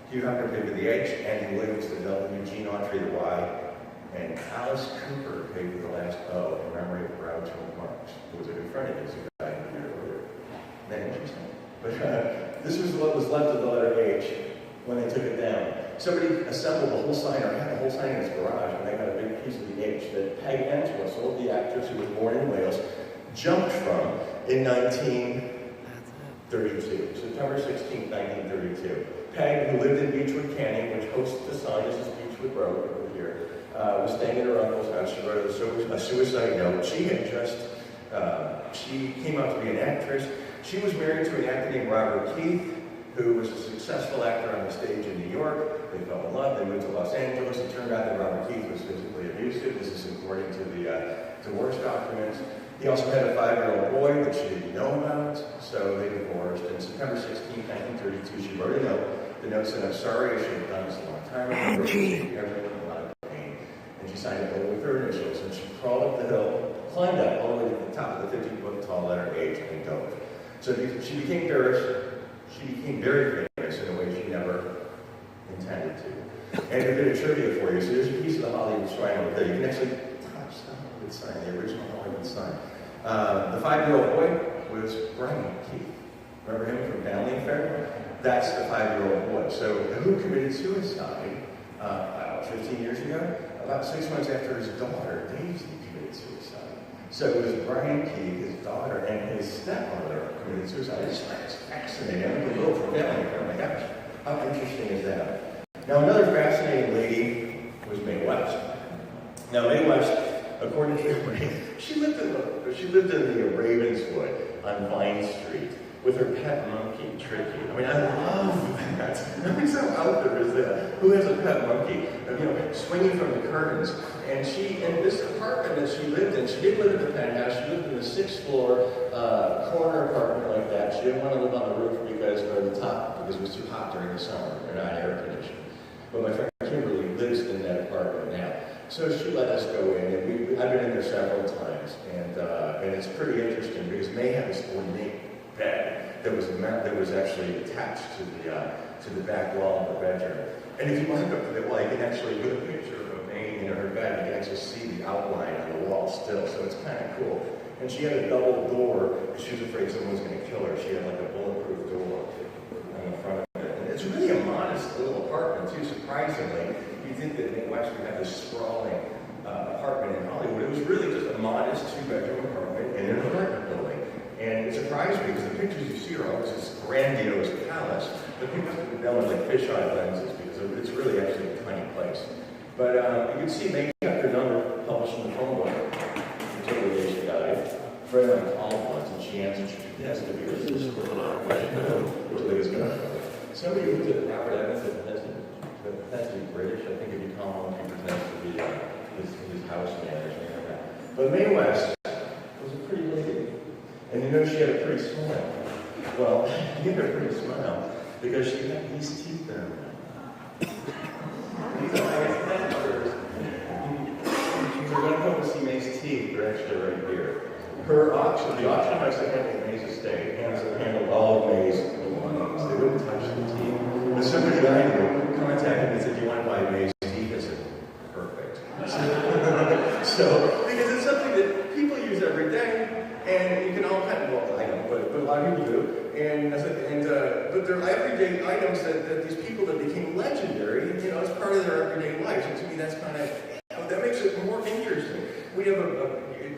Hugh Hefner paid for the H, Andy Williams the W, Gene Autry the Y, and Alice Cooper paid for the last O in memory of Groucho Marx, who was a good friend of his, who died a year earlier. Isn't that interesting? But this was what was left of the letter H when they took it down. Somebody assembled the whole sign, or had the whole sign in his garage, and they got a big piece of the H that Peg Entwistle, the actress who was born in Wales, jumped from in 1932, September 16, 1932. Peg, who lived in Beechwood Canyon, which hosts the sign, this is Beechwood Road over here, was staying at her uncle's house. She wrote a suicide note. She had just, she came out to be an actress. She was married to an actor named Robert Keith, who was a successful actor on the stage in New York. They fell in love. They moved to Los Angeles. It turned out that Robert Keith was physically abusive. This is according to the divorce documents. He also had a 5-year-old boy that she didn't know about, so they divorced. And September 16, 1932, she wrote a note. The note said, "I'm sorry, I should have done this a long time ago. Angie. A lot of pain." And she signed it with her initials, and she crawled up the hill, climbed up all the way to the top of the 50-foot tall letter H, and dove. So she became very famous in a way she never intended to. And a bit of trivia for you. So there's a piece of the Hollywood sign over there. You can actually touch the Hollywood sign, the original Hollywood sign. The 5-year-old boy was Brian Keith. Remember him from Family Affair? That's the 5-year-old boy. So who committed suicide 15 years ago? About 6 months after his daughter, Daisy, committed suicide. So it was Brian Keith, his daughter, and his stepmother committed suicide. It's fascinating. I'm a little from Family Affair. Oh my gosh, how interesting is that? Now another fascinating lady was Mae West. born in Italy. She lived in the Ravenswood on Vine Street with her pet monkey, Tricky. I mean, I love that. I mean, so out there is that. Who has a pet monkey? You know, swinging from the curtains. And in this apartment that she lived in, she didn't live in the penthouse, she lived in the 6th floor corner apartment like that. She didn't want to live on the roof because it was too hot during the summer. They're not air conditioned. But my friend Kimberly lives in that apartment now. So she let us go in, and I've been in there several times. And it's pretty interesting because May had this ornate bed that was actually attached to the back wall of the bedroom. And if you walk up to the wall, you can actually, with a picture of May in her bed, you can actually see the outline on the wall still. So it's kind of cool. And she had a double door because she was afraid someone was going to kill her. She had like a bulletproof door on the front of it. And it's really a modest little apartment too, surprisingly. You'd think that Nick West would have this sprawling apartment in Hollywood. It was really just a modest 2-bedroom apartment in an apartment building. And it surprised me because the pictures you see are always this grandiose palace. The pictures are done with like fisheye lenses because it's really actually a tiny place. But you can see May kept her number published in the phone book until the day she died. Fred and I called once and she answered, she has to be this is going on. Somebody who did it, Robert Evans, has to be British. I think if you call him, he pretends to be his houseman or something like that. But Mae West was a pretty lady. And you know she had a pretty smile. Well, she had a pretty smile because she had these teeth in her mouth. These are my mentors. If you're going to come to see Mae's teeth, they're actually right here. The auction house that handled Mae's estate handled all of Mae's belongings. They wouldn't touch the teeth. But somebody I knew contacted me and said, "Do you want to buy Mae's teeth?" I said, "Perfect." So, because it's something that people use every day. And you can all kind of, well, I don't, but a lot of people do. But they're everyday items that these people that became legendary, you know, as part of their everyday lives. And to me, that's kind of, that makes it more interesting. We have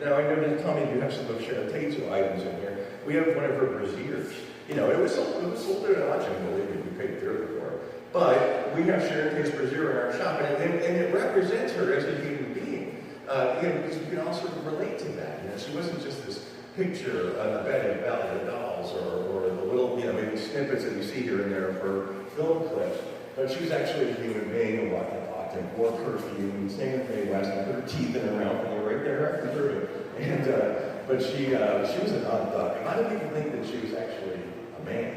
now I know that Tommy, you have some of Sharon Tate's items in here. We have one of her brassieres. You know, it was sold at an auction, believe me, we paid dearly for it. But we have Sharon Tate's brassiere in our shop, and it represents her as a human being. You know, because we can all sort of relate to that. You know, she wasn't just this picture on the bed of Ballad of Dolls or the little, you know, maybe snippets that you see here and there of her film clips. But she was actually a human being who walked and talked and wore perfume, same with Mae West, and put her teeth in her mouth, and they were right there after her. And, but she was an odd duck. A lot of people think that she was actually a man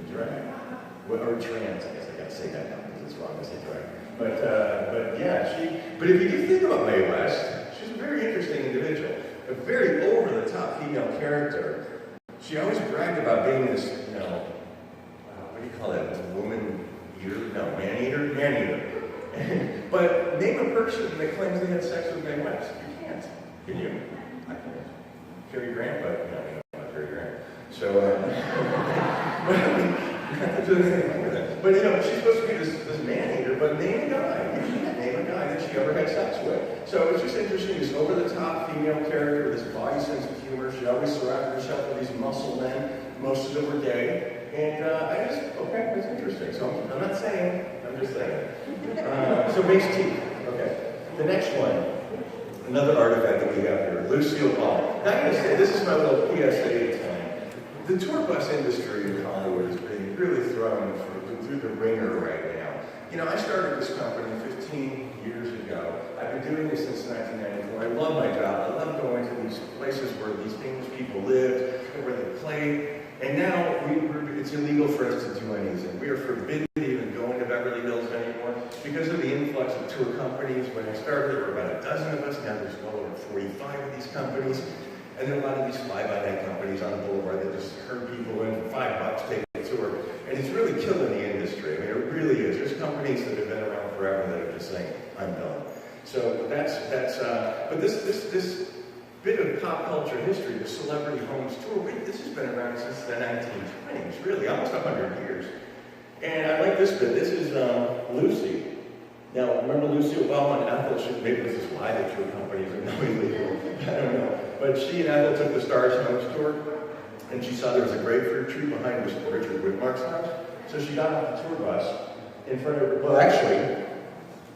in drag. Or trans, I guess I gotta say that now because it's wrong to say drag. But yeah, but if you do think about Mae West, she's a very interesting individual. A very over-the-top female character. She always bragged about being this, you know, what do you call that? Woman eater? No, man-eater? Man-eater. But name a person that claims they had sex with Mae West. You can't. Can you? I can't. Cary Grant, but no, you know, not Cary Grant. So, but you know, she's supposed to be this man-eater, but name a guy. You can't name a guy that she ever had sex with. So it's just interesting, this over-the-top female character with this body sense of humor. She always surrounded herself with these muscle men. Most of them were gay. And okay, that's interesting. So I'm not saying, I'm just saying. So Mae's teeth. Okay. The next one, another artifact that we have here, Lucille Ball. Now I'm going to say, this is my little PSA time. The tour bus industry in Hollywood is being really thrown through the ringer right now. You know, I started this company 15 years ago. I've been doing this since 1994. I love my job. I love going to these places where these famous people lived, where they played. And now it's illegal for us to do anything. We are forbidden to even go into Beverly Hills anymore because of the influx of tour companies. When I started, there were about a dozen of us. Now there's well over 45 of these companies. And there are a lot of these fly-by-night companies on the boulevard that just herd people in for $5 take a tour. And it's really killing the industry. I mean, it really is. There's companies that have been around forever that are just saying, I'm done. So but this bit of pop culture history, the Celebrity Homes Tour, this has been around since the 1920s, really, almost 100 years. And I like this bit. This is Lucy. Now, remember Lucille Ball and Ethel? Maybe this is why the tour companies are now illegal. I don't know. But she and Ethel took the Stars Homes Tour, and she saw there was a grapefruit tree behind Richard Whitmark's house. So she got off the tour bus in front of her, well, actually,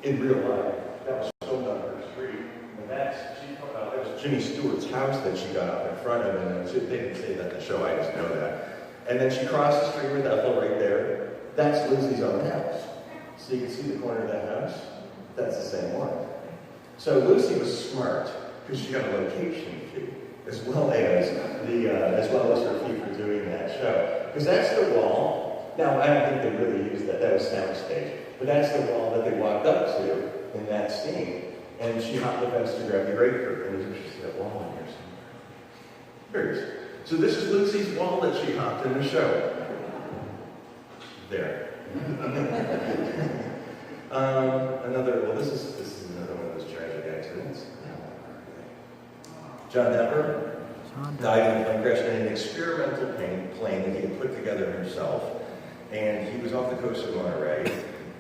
in real life, that was sold on her street. And that's, she Jimmy Stewart's house that she got up in front of, and they didn't say that in the show, I just know that. And then she crossed the street with Ethel right there. That's Lucy's own house. So you can see the corner of that house. That's the same one. So Lucy was smart because she got a location fee, as well as her fee for doing that show. Because that's the wall. Now I don't think they really used that. That was soundstage. But that's the wall that they walked up to in that scene. And she hopped the fence to grab the grapefruit. And there's just that wall in here somewhere. There it is. So this is Lucy's wall that she hopped in the show. There. This is another one of those tragic accidents. John Denver died in a plane crash in an experimental plane that he had put together himself. And he was off the coast of Monterey.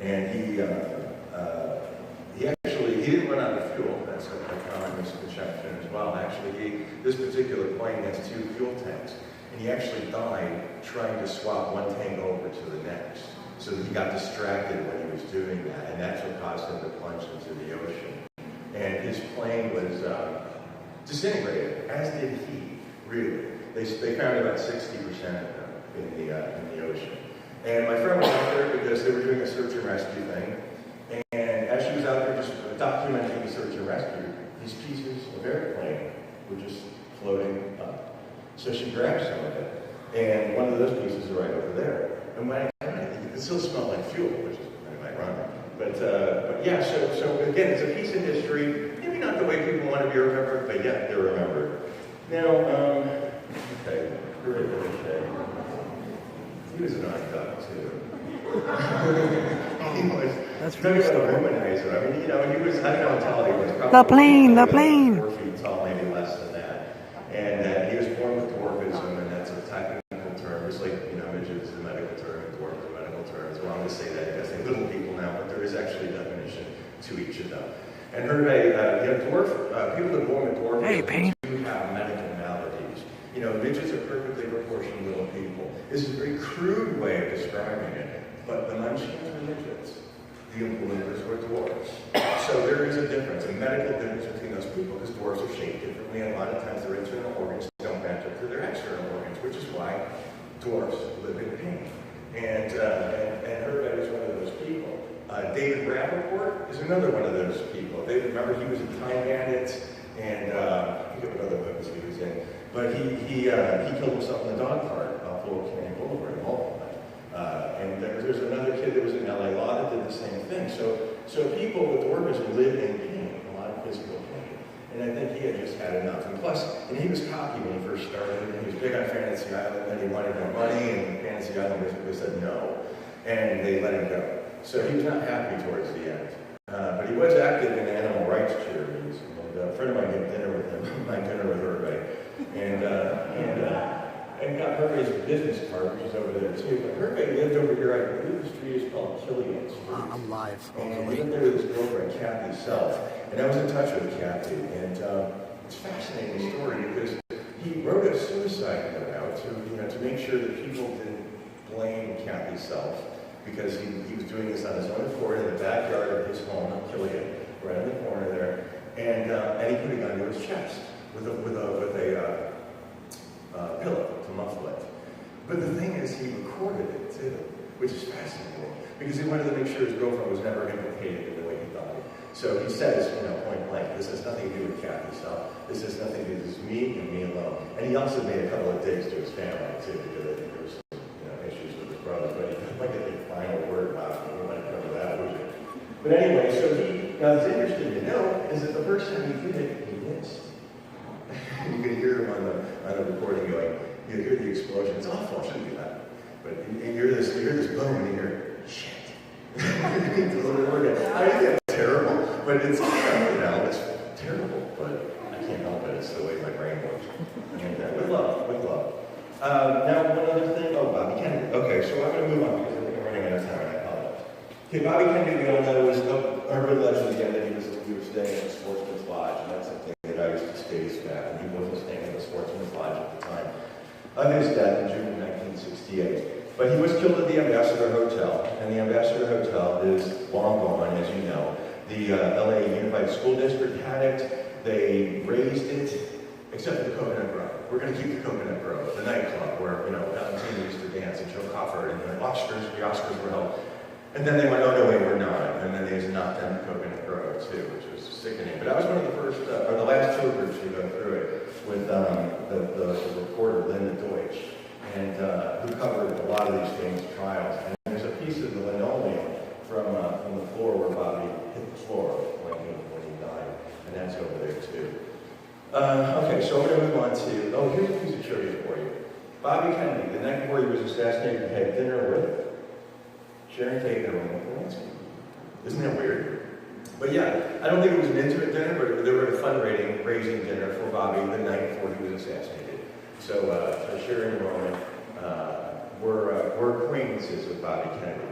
And he didn't run out of fuel. That's a common misconception as well. Actually, this particular plane has 2 fuel tanks. And he actually died trying to swap one tank over to the next. So that he got distracted when he was doing that. And that's what caused him to plunge into the ocean. And his plane was disintegrated, as did he, really. They found about 60% of them in the ocean. And my friend was out there because they were doing a search and rescue thing. And as she was out there just documenting the search and rescue, these pieces of airplane were just floating up. So she grabbed some of it. And one of those pieces is right over there. And when I got it, it still smelled like fuel, which is kind of ironic. But yeah, so again, it's a piece of history. Maybe not the way people want to be remembered, but yet they're remembered. Now, okay, he was an odd duck, too. That's pretty a womanizer. I mean, he was, I don't know how tall he was. The plane. 4 feet tall, maybe less than that. And he was born with dwarfism, and that's a technical term. Just like, midget is the medical term, and dwarf is the medical term. So I'm going to say that because they're little people now, but there is actually a definition to each of them. And people that are born with dwarfism do have medical maladies. Midgets are perfectly proportioned little people. This is a very crude way of describing it, but the munchkins are midgets. The Oompa were dwarfs. So there is a difference, a medical difference between those people, because dwarfs are shaped differently, and a lot of times their internal organs don't match up to their external organs, which is why dwarfs live in pain. And Hervé was one of those people. David Rappaport is another one of those people. Remember, he was in Time Bandits, and I forget what other movies he was in. But he killed himself in the dog park off Lower Canyon Boulevard in Baltimore. And there's another kid that was in LA Law that did the same thing. So people with dwarfism live in pain, a lot of physical pain. And I think he had just had enough. And plus, he was cocky when he first started. And he was big on Fantasy Island, and he wanted more money, and Fantasy Island basically said no. And they let him go. So he was not happy towards the end. But he was active in animal rights charities. And a friend of mine had dinner with him, dinner with Hervé. And got Hervé's business card, which is over there too. But Hervé lived over here, I believe the street is called Killian Street. I'm live. And he lived there with his girlfriend, Kathy Self. And I was in touch with Kathy. And it's a fascinating story because he wrote a suicide note out to make sure that people didn't blame Kathy Self, because he was doing this on his own accord in the backyard of his home in Killian, right in the corner there. And he put a gun to his chest with a pillow to muffle it. But the thing is, he recorded it too, which is fascinating, because he wanted to make sure his girlfriend was never implicated in the way he died. So he says, point blank, this has nothing to do with Kathy Self. This has nothing to do with me and me alone. And he also made a couple of digs to his family too, because I think there was some issues with his brother. But he might get the final word about it. We might cover that, would you? But anyway, now it's interesting to know is that the first time he did it, he missed. You can hear him on the recording going, you hear the explosion. It's awful, shouldn't be that. But you hear this boom, and you hear, shit. It's a little word. I think that's terrible, but it's terrible, but I can't help it. It's the way my brain works. And with love. Now, one other thing. Oh, Bobby Kennedy. Okay, so I'm going to move on because I think I'm running out of time, and I apologize. Okay, Bobby Kennedy, we all know, was a good legend again that he was staying at the Sportsman's Lodge, and that's something that I used to stay his staff, and he wasn't staying at the Sportsman's Lodge at the time of his death in June of 1968. But he was killed at the Ambassador Hotel, and the Ambassador Hotel is long gone, as you know. The LA Unified School District had it, They raised it, except for the Coconut Grove. We're going to keep the Coconut Grove, the nightclub where, Valentina used to dance and Joe Coffer and the Oscars were held. And then they went, oh no, wait, we're not. And then they just knocked down the Coconut Grove too, which was sickening. But I was one of the first, or the last tour groups to go through it with the reporter, Linda Deutsch, and who covered a lot of these famous trials. And there's a piece of the linoleum from the floor where Bobby hit the floor when he died. And that's over there too. Okay, so I'm going to move on to, here's a piece of trivia for you. Bobby Kennedy, the night before he was assassinated, had dinner with Sharon Tate and Roman Polanski. Isn't that weird? But yeah, I don't think it was an intimate dinner, but they were a fundraising dinner for Bobby the night before he was assassinated. So Sharon and Roman were acquaintances with Bobby Kennedy.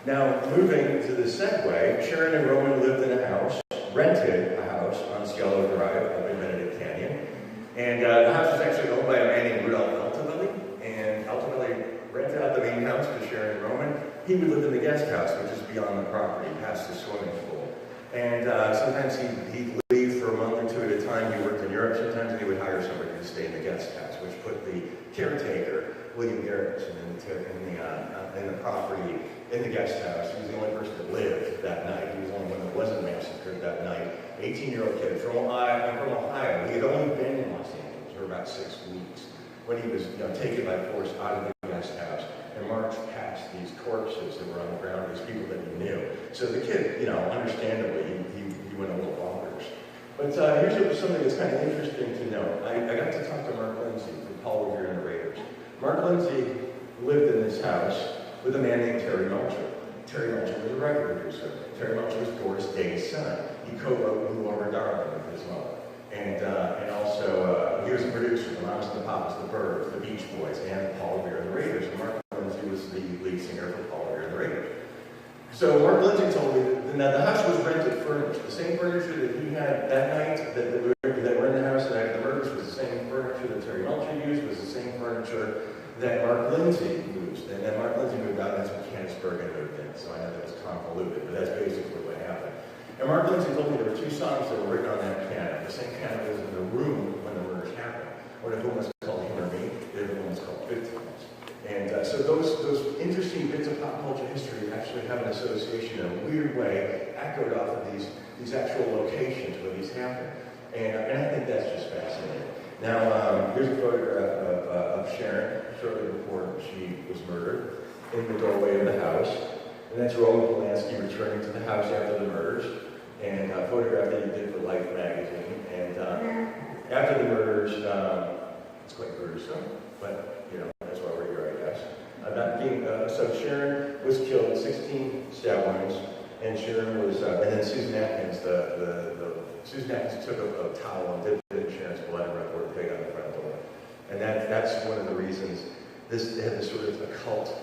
Now, moving to the segue, Sharon and Roman lived in a house, rented a house on Cielo Drive up in Benedict Canyon. And the house was actually owned by a man named Rudolph Altobelli. And Altobelli rented out the main house to Sharon and Roman. He would live in the guest house, which is beyond the property, past the swimming pool. And sometimes he'd leave for a month or two at a time. He worked in Europe. Sometimes he would hire somebody to stay in the guest house, which put the caretaker, William Garrison, in the property, in the guest house. He was the only person that lived that night. He was the only one that wasn't massacred that night. 18-year-old kid from Ohio. He had only been in Los Angeles for about 6 weeks when he was taken by force out of the guest house and marched past these corpses that were on the ground, these people that he knew. So the kid, understandably, he went a little bonkers. But here's something that's kind of interesting to know. I got to talk to Mark Lindsay from Paul Revere and the Raiders. Mark Lindsay lived in this house with a man named Terry Melcher. Terry Melcher was a record producer. Terry Melcher was Doris Day's son. He co-wrote Blue Over Darling with his mother. And also, he was a producer, the Mamas and the Papas, the Byrds, the Beach Boys, and Paul Revere and the Raiders. And Mark Lindsay was the lead singer for Paul Revere and the Raiders. So Mark Lindsay told me that the house was rented furnished. The same furniture that he had that night that were in the house the night of the murders was the same furniture that Terry Melcher used, was the same furniture that Mark Lindsay used. And then Mark Lindsay moved out, and that's when Cannisburg and moved in. So I know that was convoluted, but that's basically what happened. And Mark Lindsay told me there were 2 songs that were written on that piano. The same piano was in the room when the murders happened. One of them was called Him or Me, the other one was called Victims. And so those interesting bits of pop culture history actually have an association in a weird way, echoed off of these actual locations where these happen. And I think that's just fascinating. Now, here's a photograph of Sharon shortly before she was murdered in the doorway of the house. And that's Roman Polanski returning to the house after the murders, and a photograph that he did for Life magazine. And after the murders, it's quite gruesome, but that's why we're here, I guess. So Sharon was killed, 16 stab wounds, and Sharon was, and then Susan Atkins, Susan Atkins took a towel and dipped it in Sharon's blood and wrote "pig" on the front door. And that's one of the reasons this had this sort of occult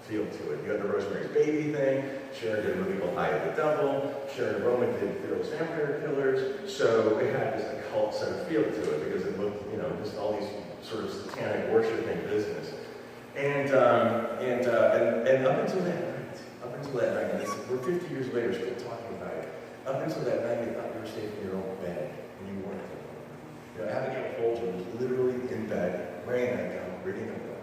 feel to it. You had the Rosemary's Baby thing. Sharon did a movie called High of the Devil. Sharon and Roman did Fearless Vampire Killers. So it had this occult sort of feel to it because it looked, just all these sort of satanic worshiping business. And up until that night, and we're 50 years later still talking about it. Up until that night, you thought you were safe in your own bed, and you weren't. Abigail Folger was literally in bed, wearing a nightgown, reading a book,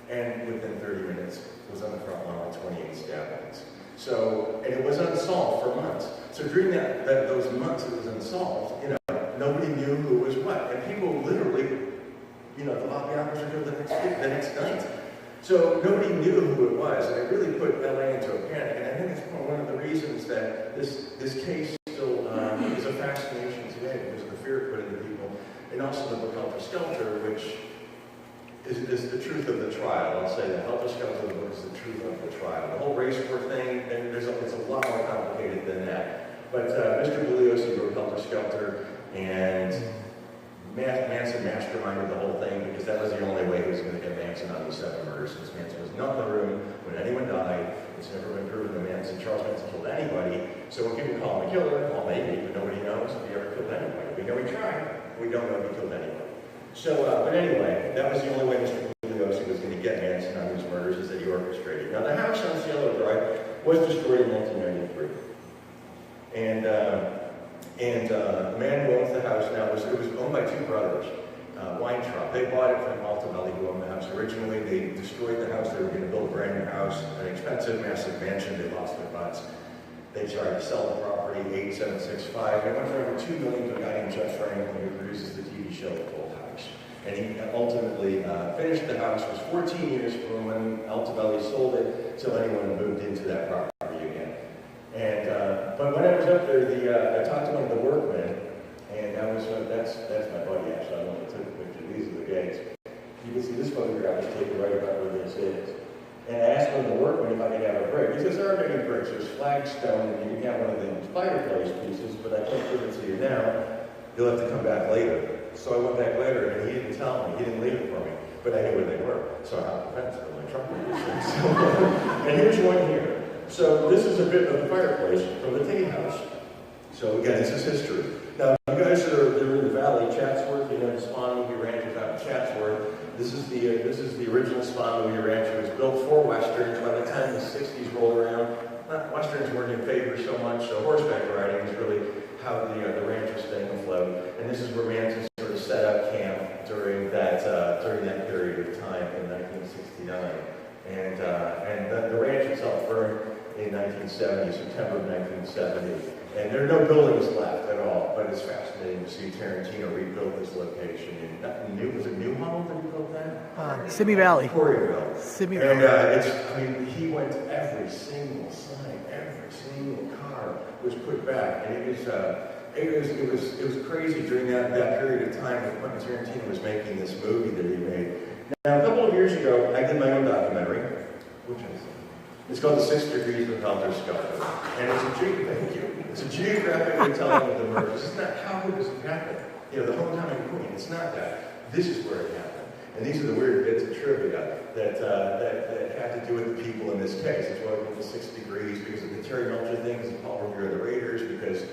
and within 30 minutes was on the front lawn with 28 stab wounds. So, and it was unsolved for months. So during those months it was unsolved, nobody knew who was what, and people literally, the lobby hours were killed the next night. So nobody knew who it was, and it really put LA into a panic. And I think it's one of the reasons that this case still is a fascination today, because of the fear it put into people, and also the book Helter Skelter, which is the truth of the trial. I'll say that Helter Skelter, the book, is the truth of the trial. The whole race war thing, and it's a lot more complicated than that. But Mr. Bugliosi wrote Helter Skelter, and Manson masterminded the whole thing because that was the only way he was going to get Manson on these 7 murders, since Manson was not in the room when anyone died. It's never been proven that Charles Manson killed anybody. So when people call him a killer, well, maybe, but nobody knows if he ever killed anybody. We know he tried. We don't know if he killed anybody. So, but anyway, that was the only way Mr. Bugliosi was going to get Manson on these murders, is that he orchestrated. Now, the house on Cielo Drive was destroyed in 1993. And And the man who owns the house now, it was owned by two brothers, Weintraub. They bought it from Altobelli, who owned the house originally. They destroyed the house. They were going to build a brand new house, an expensive, massive mansion. They lost their butts. They tried to sell the property, 8765. It went for over $2 million to a guy named Jeff Franklin, who produces the TV show The Full House. And he ultimately finished the house. It was 14 years from when Altobelli sold it till anyone moved into that property again. And but when I was up there, I talked to one of the workmen, and that's my buddy actually. I don't know if I took a picture. These are the gates. You can see this photograph is taken right about where this is. And I asked one of the workmen if I could have a brick. He says, there aren't any bricks. There's flagstone, and you can have one of the fireplace pieces, but I can't give it to you now. You'll have to come back later. So I went back later, and he didn't tell me. He didn't leave it for me. But I knew where they were. So I hopped the fence with my truck. And here's one here. So this is a bit of the fireplace from the tea house. So again, this is history. Now, you guys that are in the valley, Chatsworth, you know, the Spawn Movie Ranch is out in Chatsworth. This is the original Spawn Movie Ranch. It was built for Westerns. By the time the 60s rolled around, Westerns weren't in favor so much, so horseback riding was really how the ranch was staying afloat. And this is where Manson sort of set up camp during that period of time in 1969. And the ranch itself burned in 1970, September of 1970. And there are no buildings left at all, but it's fascinating to see Tarantino rebuild this location. Was it New Holland that he built that? Simi Valley. Quarryville. Simi And Valley. he went to every single sign, every single car was put back, and it was crazy during that period of time when Quentin Tarantino was making this movie that he made. Now, a couple of years ago, I did my own documentary, which it's called The 6 Degrees of Helter Skelter, and it's a geographic retelling of the murder. This is not how does it happen. You know, the hometown of Queen. It's not that. This is where it happened. And these are the weird bits of trivia that have to do with the people in this case. It's why we went to 6 degrees, because of the Terry Melcher thing, because of Paul Revere of the Raiders, because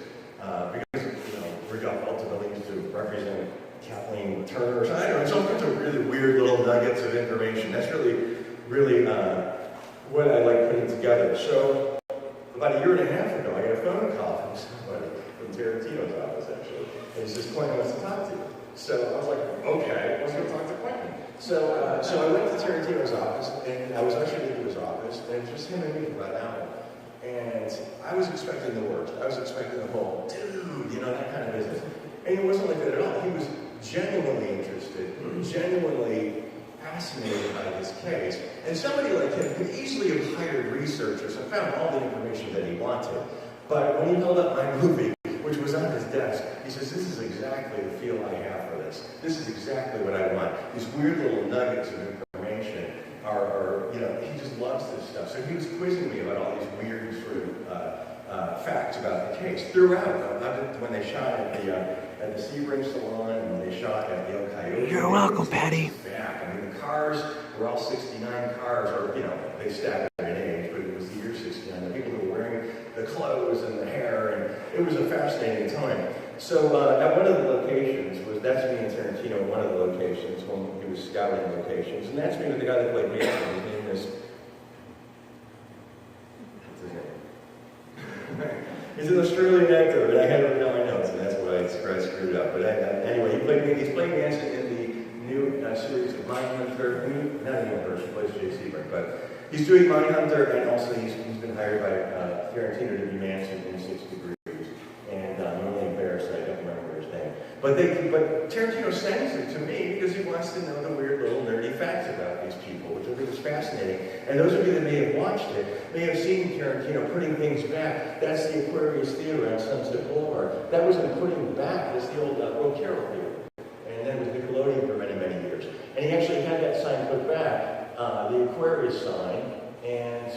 Rudolph Altobelli used to represent Kathleen Turner, or something. I don't know, it's all kinds of really weird little nuggets of information. That's really what I like putting together. So about a year and a half ago, I got a phone call from somebody from Tarantino's office, actually. And he says, Quentin wants to talk to you. So I was like, okay, let's go talk to Quentin. So I went to Tarantino's office, and I was ushered into his office, and just him and me for about an hour. And I was expecting the worst. I was expecting the whole, dude, you know, that kind of business. And it wasn't like that at all. He was genuinely interested, genuinely fascinated by this case. And somebody like him could easily have hired researchers and found all the information that he wanted. But when he held up my movie, which was on his desk, he says, this is exactly the feel I have for this. This is exactly what I want. These weird little nuggets of information are you know, he just loves this stuff. So he was quizzing me about all these weird sort of facts about the case throughout. When they shot at the Sebring Salon, and when they shot at the El Coyote. You're welcome, Patty. Back. I mean, the cars were all 69 cars, or, you know, they staggered in age, but it was the year 69. The people who were wearing the clothes and the hair, and it was a fascinating time. So at one of the locations, that's me and Tarantino at one of the locations when he was scouting locations, and that's me with the guy that played me. His name is, what's his name? He's an Australian actor, and I had it down my notes, and that's why I screwed up. But anyway, he's playing Manson in the new series of Mindhunter. Not anymore, he plays J. Sebring, but he's doing Mindhunter, and also he's been hired by Tarantino to be Manson in 6 Degrees. And I'm really embarrassed that I don't remember his name. But Tarantino sends it to me because he wants to know the weird little nerdy facts about these people, which I think is fascinating. And those of you that may have watched it may have seen Tarantino putting things back. That's the Aquarius Theater on Sunset Boulevard. That wasn't putting back. That's the old Will Carroll Theater. And then it was Nickelodeon for many, many years. And he actually had that sign put back, the Aquarius sign, and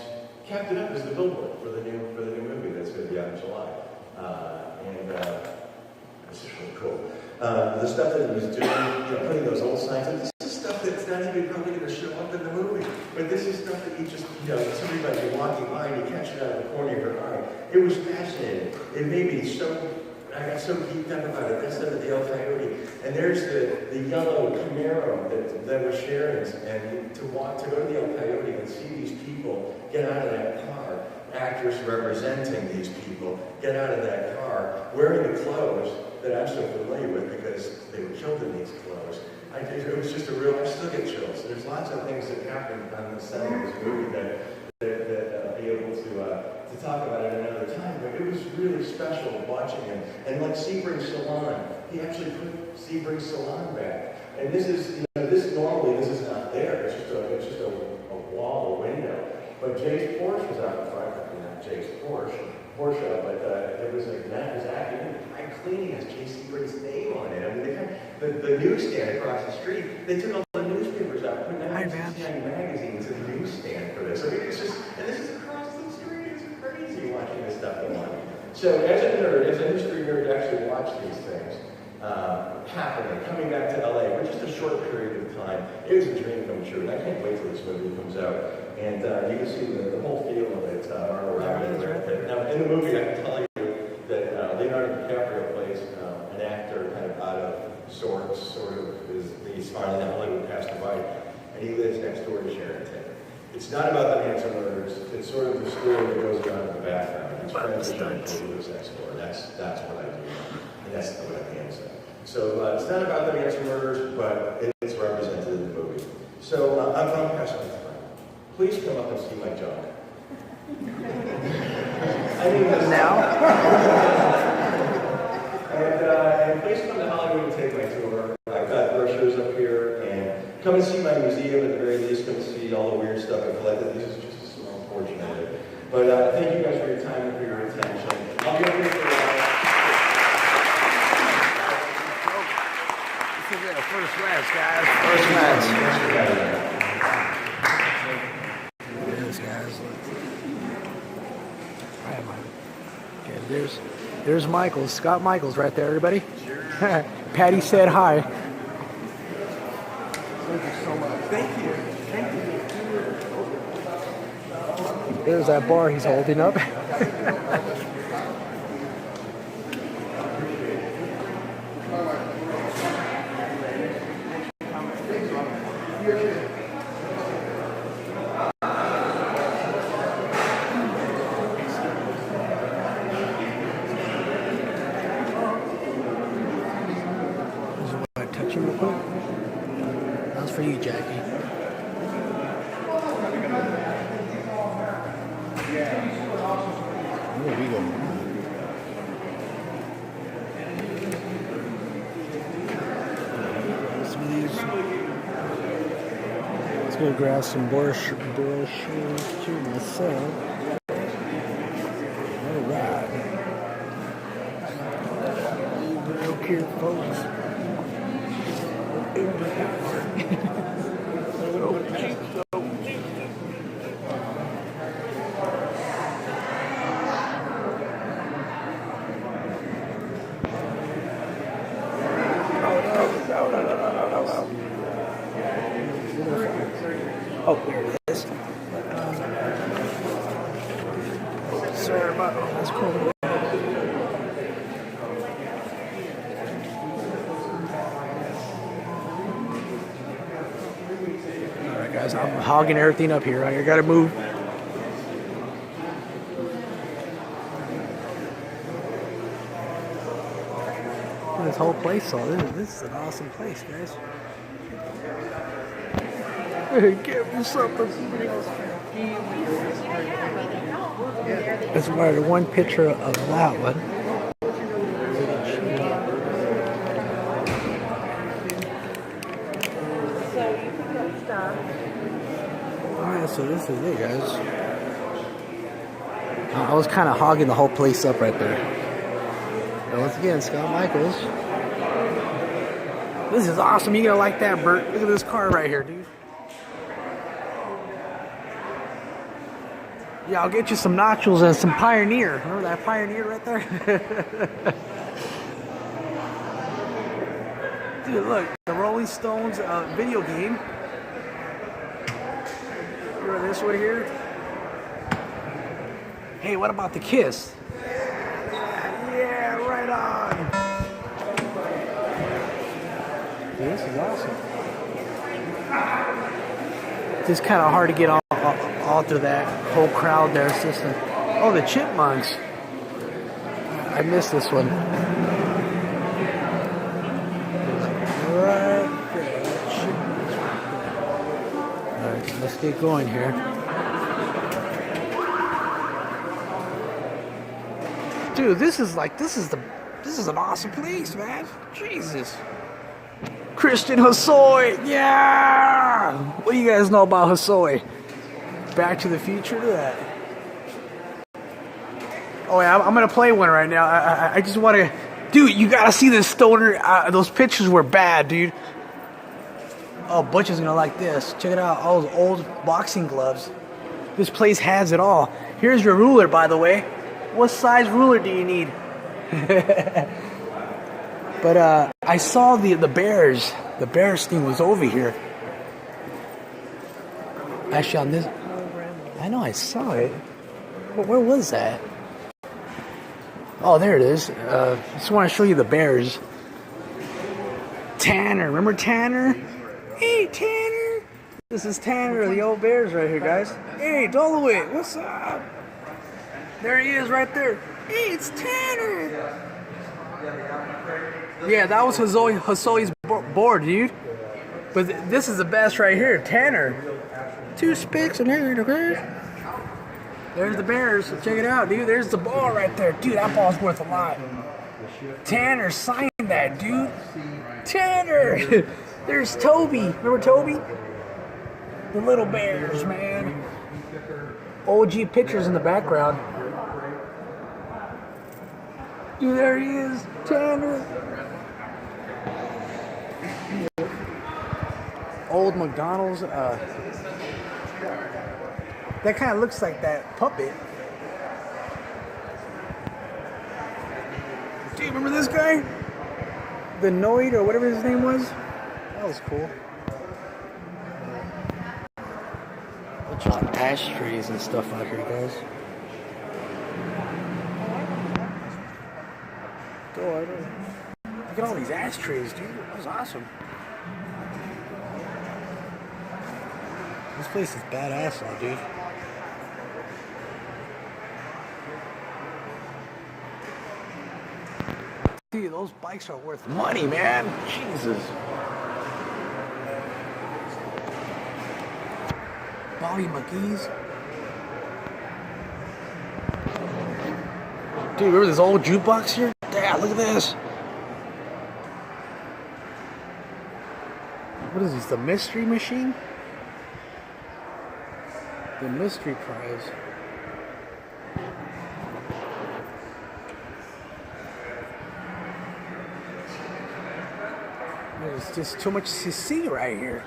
kept it up as the billboard for the new movie that's going to be out in July. This is really cool. The stuff that he was doing, you know, putting those old signs up, this is stuff that's not even probably going to show up in the movie. But this is stuff that you just, you know, somebody might be walking by and you catch it out of the corner of your eye. It was fascinating. It made me I got so geeked up about it. That's stuff at the El Coyote. And there's the yellow Camaro that was Sharon's. And to go to the El Coyote and see these people get out of that car actors representing these people get out of that car wearing the clothes that I'm so familiar with because they were killed in these clothes. It was just a real, I still get chills. There's lots of things that happened on the set of this movie that I'll be able to talk about at another time, but it was really special watching him. And like Sebring's Salon, he actually put Sebring's Salon back. And this is, normally this is not there. It's just a wall, a window. But Jay's Porsche was out in front. Not Jay's Porsche, but it was like that was acting. Dry cleaning has Jay Sebring's name on it. I mean, the newsstand across the street, they took all the newspapers out, put out magazines in the newsstand for this. I mean, it's just, and this is across the street. It's crazy watching this stuff go on. So as a nerd, as a history nerd, to actually watch these things happening, coming back to LA for just a short period of time, it was a dream come true. And I can't wait till this movie comes out. And you can see the whole feel of it around it. Now, in the movie, I can tell you that Leonardo DiCaprio plays an actor kind of out of sorts, sort of, he's finally in Hollywood, passed away, and he lives next door to Sharon Tate. It's not about the Manson murders, it's sort of the story that goes on in the background. His friends are Sharon Tate, who lives next door, and that's what I do, and that's what I can say. So it's not about the Manson murders, but it's represented in the movie. So I'm from Pasadena. Please come up and see my junk. I mean this now. And please come to Hollywood and take my tour. I've got brochures up here, and come and see my museum at the very least. Come and see all the weird stuff I've collected. This is just a small portion of it. But thank you guys for your time and for your attention. I'll be up here for a while. This is first class, guys. First class. Guys. Right, okay, there's Michaels, Scott Michaels right there, everybody. Sure. Patty said hi. Thank you so much. Thank you. There's that bar he's holding up. That's for you, Jackie. Where we go? Let's go grab some brochures to myself. All right. Look here, folks. Oh, there it is. Sorry about that. That's cool. Alright, guys, I'm hogging everything up here. I gotta move. This whole place, so this is an awesome place, guys. Give me something. That's why the one picture of that one. Alright, so this is it, guys. I was kind of hogging the whole place up right there. And once again, Scott Michaels. This is awesome. You're gonna like that, Bert. Look at this car right here, dude. Yeah, I'll get you some nachos and some Pioneer. Remember that Pioneer right there? Dude, look, the Rolling Stones video game. Remember this one here? Hey, what about the Kiss? Yeah, right on. Dude, this is awesome. It's just kind of hard to get all through that whole crowd there. It's just Oh, the chipmunks. I missed this one. Right there. Chipmunks right there. Alright, let's get going here. Dude, this is an awesome place, man. Jesus. Christian Hosoi, yeah! What do you guys know about Hosoi? Back to the Future, look at that. Oh yeah, I'm gonna play one right now. I just want to, dude. You gotta see this stoner. Those pictures were bad, dude. Oh, Butch is gonna like this. Check it out. All those old boxing gloves. This place has it all. Here's your ruler, by the way. What size ruler do you need? But I saw the Bears. The Bears thing was over here. Actually, on this. I know I saw it. Where was that? Oh, there it is. Just want to show you the Bears. Tanner, remember Tanner? Hey, Tanner. This is Tanner, the old Bears right here, guys. Hey, Dolowit, what's up? There he is right there. Hey, it's Tanner. Yeah, that was Hosoi's board, dude. But this is the best right here, Tanner. 2 spicks and here, okay? There's the Bears. Check it out, dude. There's the ball right there. Dude, that ball's worth a lot. Tanner signed that, dude. Tanner. There's Toby. Remember Toby? The little Bears, man. OG pictures in the background. Dude, there he is. Tanner. Old McDonald's. That kind of looks like that puppet. Dude, remember this guy? The Noid or whatever his name was? That was cool. Bunch of ashtrays and stuff out here, guys. Look at all these ashtrays, dude. That was awesome. This place is badass, though, dude. Dude, those bikes are worth money, man. Jesus. Bobby McGee's. Dude, remember this old jukebox here? Dad, look at this. What is this, the mystery machine? The mystery prize. There's just too much to see right here.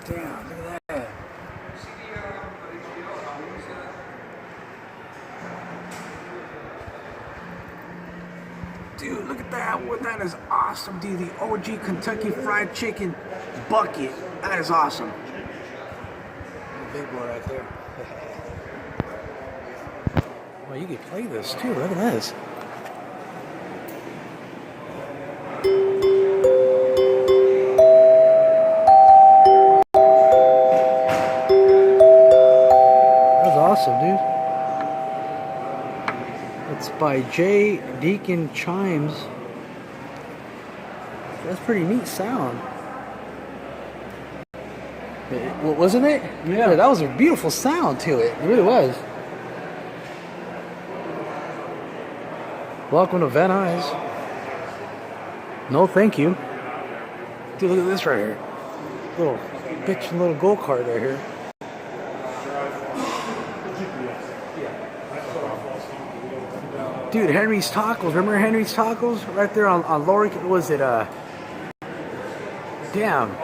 Damn, look at that. Dude, look at that. What, that is awesome, dude. The OG Kentucky Fried Chicken bucket. That is awesome. Big boy right there. Well, you can play this too. Look at this. That's awesome, dude. It's by J. Deacon Chimes. That's pretty neat sound. Wasn't it? Yeah, that was a beautiful sound to it. It really was. Welcome to Van Nuys. No, thank you. Dude, look at this right here. Little bitch, little go-kart right here. Dude, Henry's Tacos. Remember Henry's Tacos? Right there on Lower, was it, damn.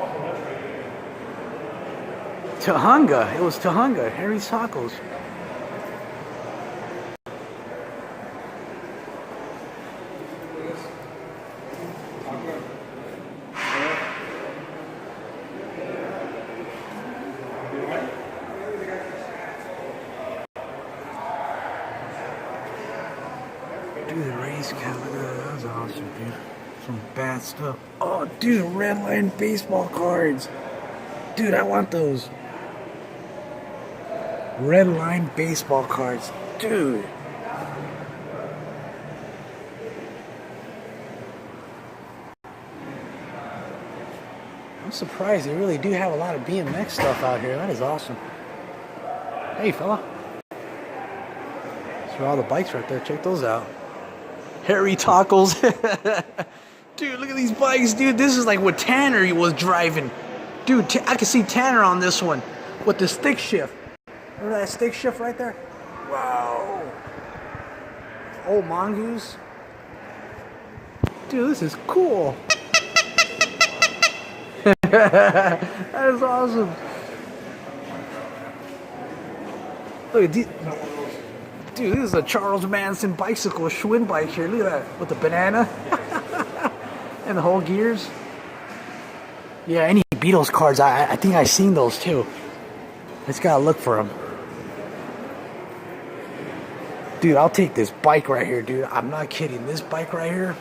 Tahunga. It was Tahunga. Henry's Tacos. Dude, the race cat. That was awesome, dude. Some bad stuff. Oh, dude, red line baseball cards. Dude, I want those. Red line baseball cards. Dude. I'm surprised they really do have a lot of BMX stuff out here. That is awesome. Hey, fella. Those are all the bikes right there. Check those out. Harry Tockles. Dude, look at these bikes, dude. This is like what Tanner was driving. Dude, I can see Tanner on this one with the stick shift. Remember that stick shift right there? Whoa. Old mongoose. Dude, this is cool. That is awesome. Look at these. Dude, this is a Charles Manson bicycle, Schwinn bike here. Look at that. With the banana. And the whole gears. Yeah, any Beatles cards, I think I've seen those too. Just gotta look for them. Dude, I'll take this bike right here, dude. I'm not kidding. This bike right here.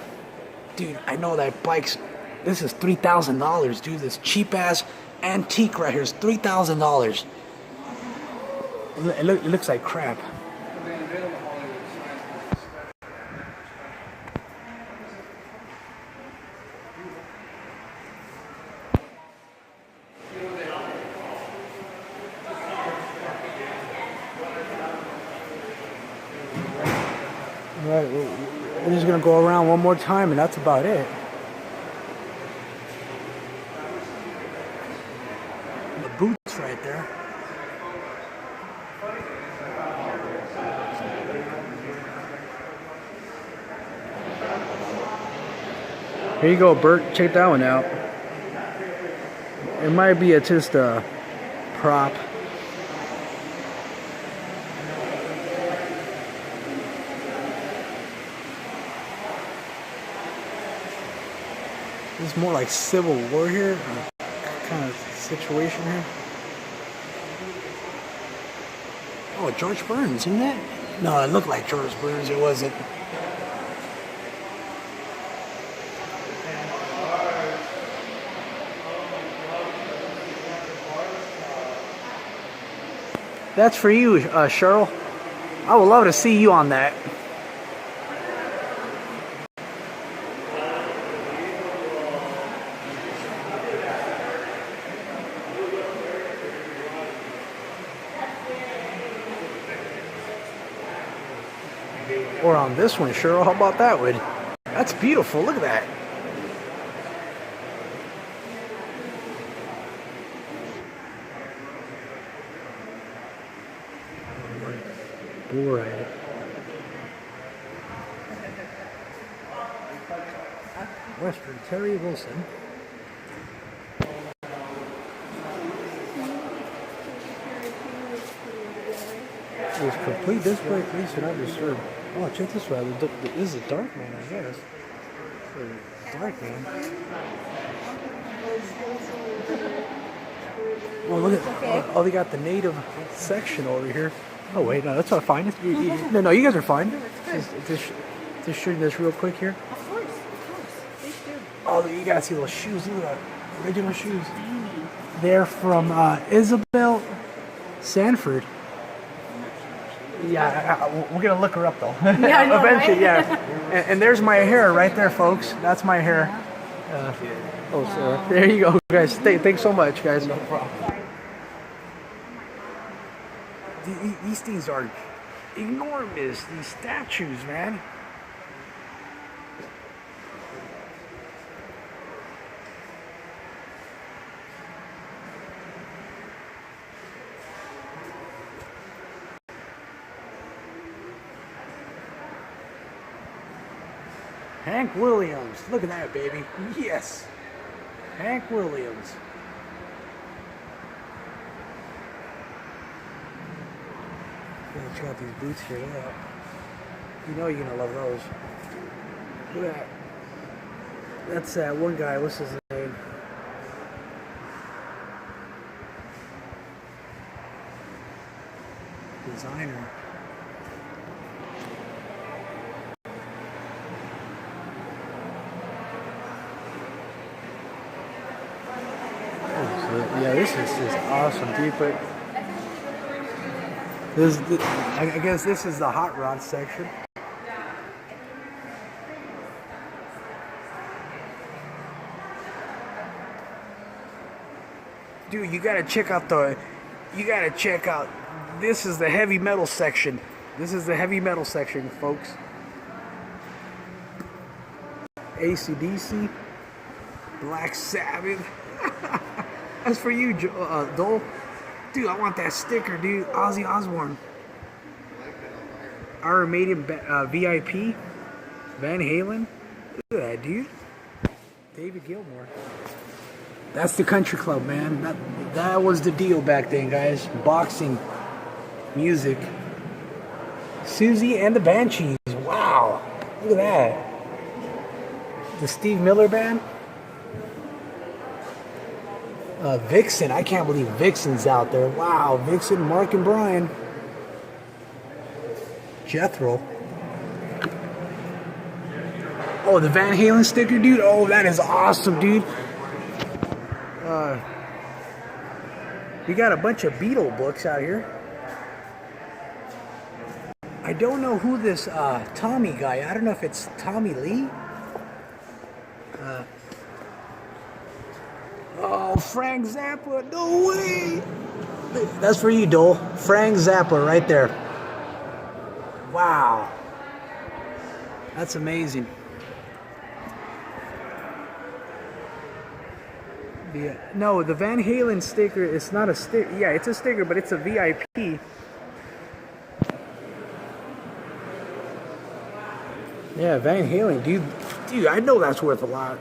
Dude, I know that bike's... This is $3,000, dude. This cheap-ass antique right here is $3,000. It looks like crap. Alright, we're just gonna go around one more time and that's about it. The boots right there. Here you go, Bert. Check that one out. It might be just a prop. This is more like Civil War here, kind of situation here. Oh, George Burns, isn't it? No, it looked like George Burns. It wasn't. That's for you, Cheryl. I would love to see you on that. Or on this one, Cheryl. How about that one? That's beautiful. Look at that. Bull rider. Western Terry Wilson. It was complete display, please do not disturb. Oh, check this out. This is a dark man, I guess. Dark man. Well, look at. Oh, they got the native section over here. Oh wait, no, that's not fine. No, you guys are fine. Just shooting this real quick here. Of course. Please do. Oh, you gotta see those shoes. Look at that. Original shoes. They're from Isabel Sanford. Yeah, we're gonna look her up though. Yeah, I know, eventually, right? yeah. And there's my hair right there, folks. That's my hair. Oh, so there you go, guys. Thanks so much, guys. No problem. These things are enormous. These statues, man. Hank Williams. Look at that, baby. Yes. Hank Williams. Yeah, check out these boots here. Look at that. You know you're going to love those. Look at that. That's that one guy. What's his name? Designer. this is just awesome, dude. But I guess this is the hot rod section. Dude, you gotta check out this is the heavy metal section. This is the heavy metal section, folks. AC/DC, Black Sabbath. That's for you, Dole. Dude, I want that sticker, dude. Ozzy Osbourne. Iron Maiden VIP. Van Halen. Look at that, dude. David Gilmour. That's the country club, man. That was the deal back then, guys. Boxing, music. Susie and the Banshees. Wow. Look at that. The Steve Miller Band. Vixen. I can't believe Vixen's out there. Wow. Vixen, Mark and Brian. Jethro. Oh, the Van Halen sticker, dude. Oh, that is awesome, dude. We got a bunch of Beatle books out here. I don't know who this Tommy guy. I don't know if it's Tommy Lee. Oh, Frank Zappa. No way. That's for you, Dole. Frank Zappa right there. Wow. That's amazing. No, the Van Halen sticker, it's not a sticker. Yeah, it's a sticker, but it's a VIP. Yeah, Van Halen, dude. Dude, I know that's worth a lot.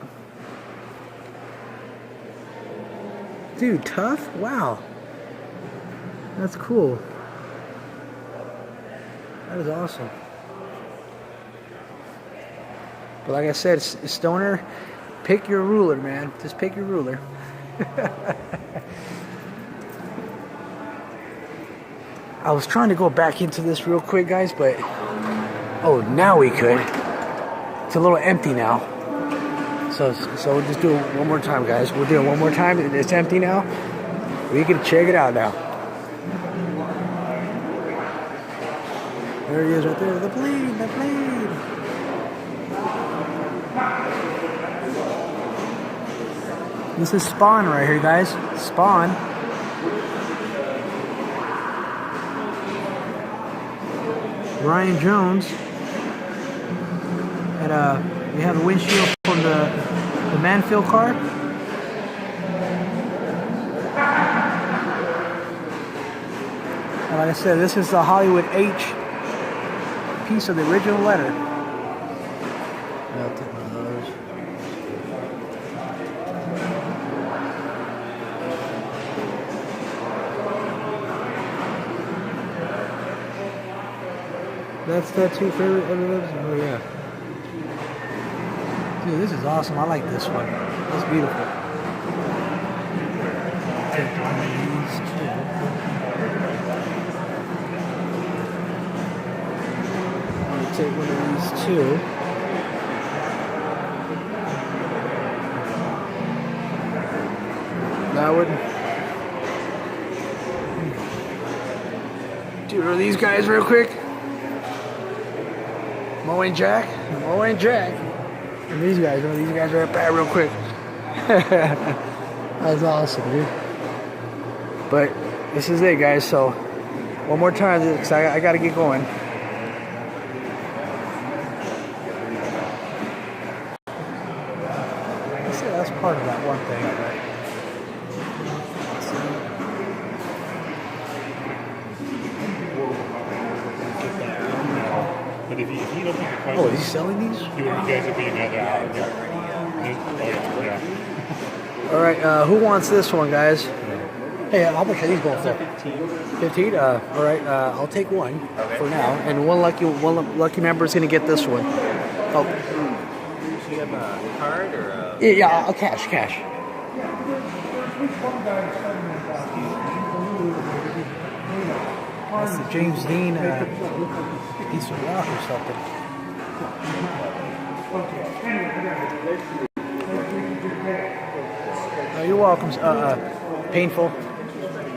Dude, Tough? Wow. That's cool. That is awesome. But like I said, Stoner, pick your ruler, man. Just pick your ruler. I was trying to go back into this real quick, guys, but oh, now we could. It's a little empty now. So we'll just do it one more time, guys. We'll do it one more time. It's empty now. We can check it out now. There he is right there. The bleed, the bleed. This is Spawn right here, guys. Spawn. Ryan Jones. And we have a windshield from the Manfield car. And like I said, this is the Hollywood H piece of the original letter. I'll take one of those. That's the two favorite episodes. Oh yeah. Dude, this is awesome. I like this one. It's beautiful. Take one of these too. I'm gonna take one of these too. That would. Dude, are these guys real quick? Mo and Jack. And these guys are up there real quick. That's awesome, dude. But this is it, guys. So one more time, because I got to get going. I say that's part of that one thing, right? But if you don't think the Oh, is he selling these? you guys would be another hour. Yeah. All right, who wants this one, guys? Hey, how much are these going for? 15. All right, I'll take one for now, and one lucky member is going to get this one. Oh. Do you have a card or a... Yeah, I'll cash. That's the James Dean piece of rock or something. You're welcome. painful.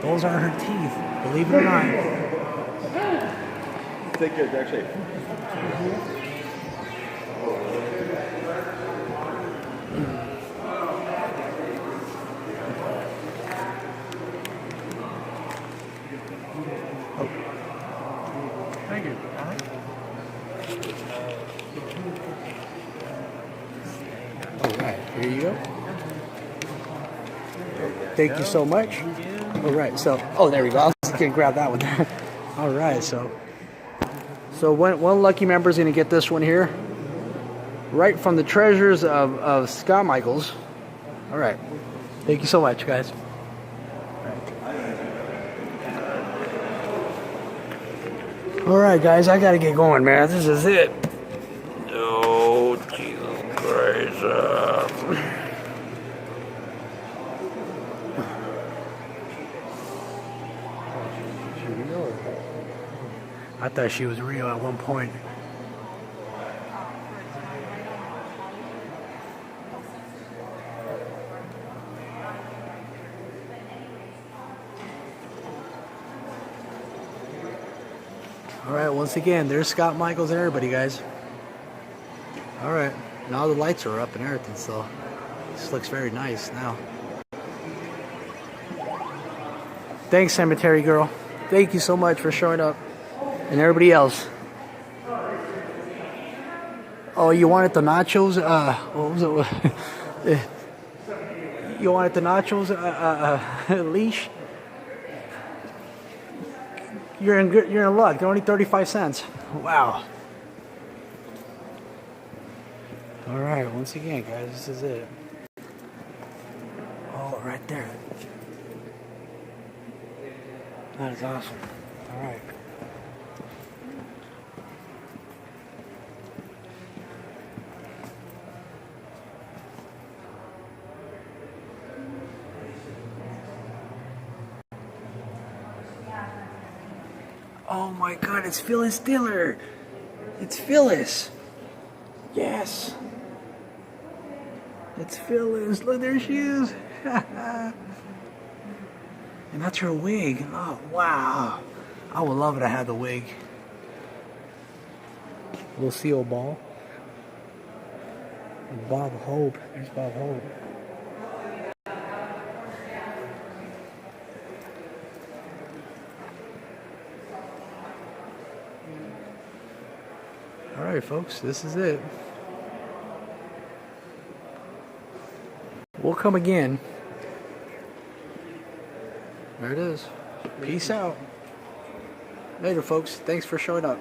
Those are her teeth, believe it or not. Take care, actually. Thank you. All right, here you go. Thank you so much. All right, so there we go. I was gonna grab that one. All right, so one lucky member is gonna get this one here, right from the treasures of Scott Michaels. All right, thank you so much, guys. All right, guys, I gotta get going, man. This is it. Oh, Jesus Christ. I thought she was real at one point. All right, once again, there's Scott Michaels and everybody, guys. All right, now the lights are up and everything, so this looks very nice now. Thanks, Cemetery Girl. Thank you so much for showing up. And everybody else. Oh, you wanted the nachos? What was it? You wanted the nachos? Leash? You're in luck. They're only 35 cents. Wow. All right. Once again, guys, this is it. Oh, right there. That is awesome. All right. Oh my God, it's Phyllis Diller. It's Phyllis. Yes. It's Phyllis. Look, there she is. And that's her wig. Oh, wow. I would love it to have the wig. Lucille Ball. Bob Hope. There's Bob Hope. All right, folks, this is it. We'll come again. There it is. Peace out. Later, folks. Thanks for showing up.